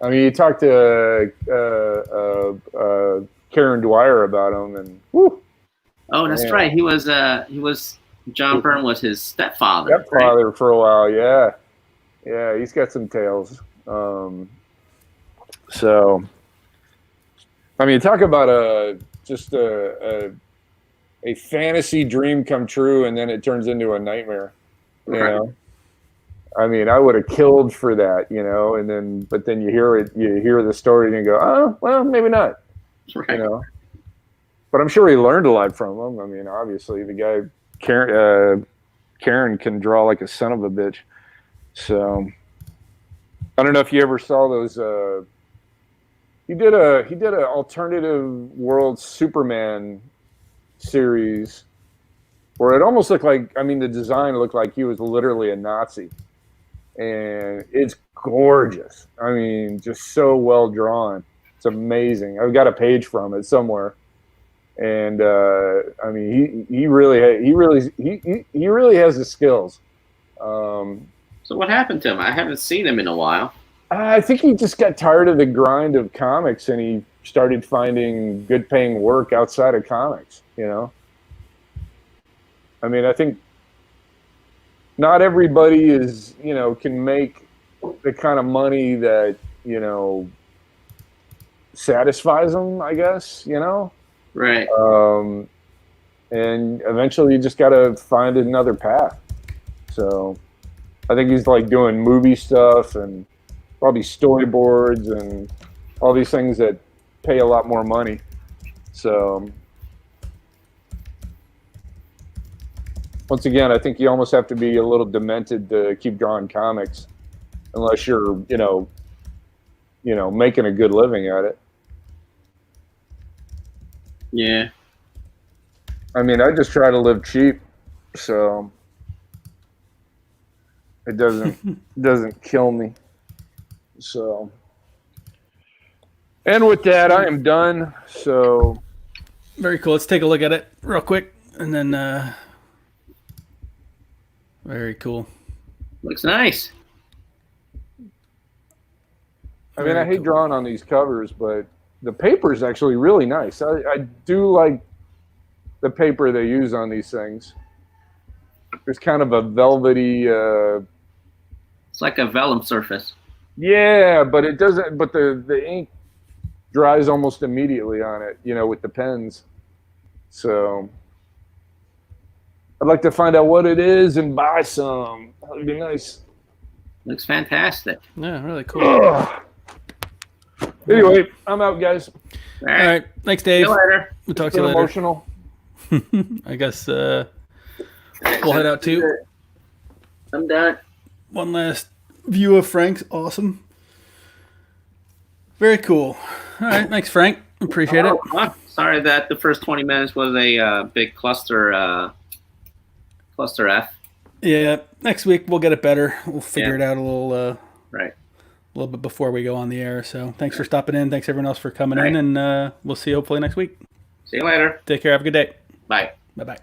You talked to Karen Dwyer about him, and whew. Oh, that's right. He was John Byrne was his stepfather. Stepfather for a while, yeah. Yeah, he's got some tales. So, talk about a fantasy dream come true, and then it turns into a nightmare. I would have killed for that, but then you hear the story and you go, oh, well, maybe not, right. But I'm sure he learned a lot from him. Obviously the guy, Karen can draw like a son of a bitch. So I don't know if you ever saw those, he did a alternative world Superman series where it almost looked like, the design looked like he was literally a Nazi. And it's gorgeous. Just so well drawn. It's amazing. I've got a page from it somewhere. And he really has the skills. So what happened to him? I haven't seen him in a while. I think he just got tired of the grind of comics, and he started finding good paying work outside of comics, I think not everybody is, can make the kind of money that, satisfies them, I guess, Right. And eventually you just got to find another path. So I think he's like doing movie stuff and probably storyboards and all these things that pay a lot more money. So once again, I think you almost have to be a little demented to keep drawing comics, unless you're, making a good living at it. Yeah. I just try to live cheap, so it doesn't kill me. So, and with that, I am done. So, very cool. Let's take a look at it real quick, and then. Very cool. Looks nice. I hate drawing on these covers, but the paper is actually really nice. I do like the paper they use on these things. There's kind of a velvety It's like a vellum surface. Yeah, but it doesn't. But the ink dries almost immediately on it, with the pens. So I'd like to find out what it is and buy some. That would be nice. Looks fantastic. Yeah, really cool. Ugh. Anyway, I'm out, guys. All All right. right. Thanks, See Dave. you later. We'll talk It's to you been later. emotional. I guess we'll head out too. I'm done. One last view of Frank's. Awesome. Very cool. All right. Thanks, Frank. Appreciate it. Oh, sorry that the first 20 minutes was a big cluster F. Yeah. Next week we'll get it better. We'll figure Yeah. it out a little Right. a little bit before we go on the air. So thanks for stopping in. Thanks everyone else for coming Right. in, and we'll see you hopefully next week. See you later. Take care. Have a good day. Bye. Bye bye.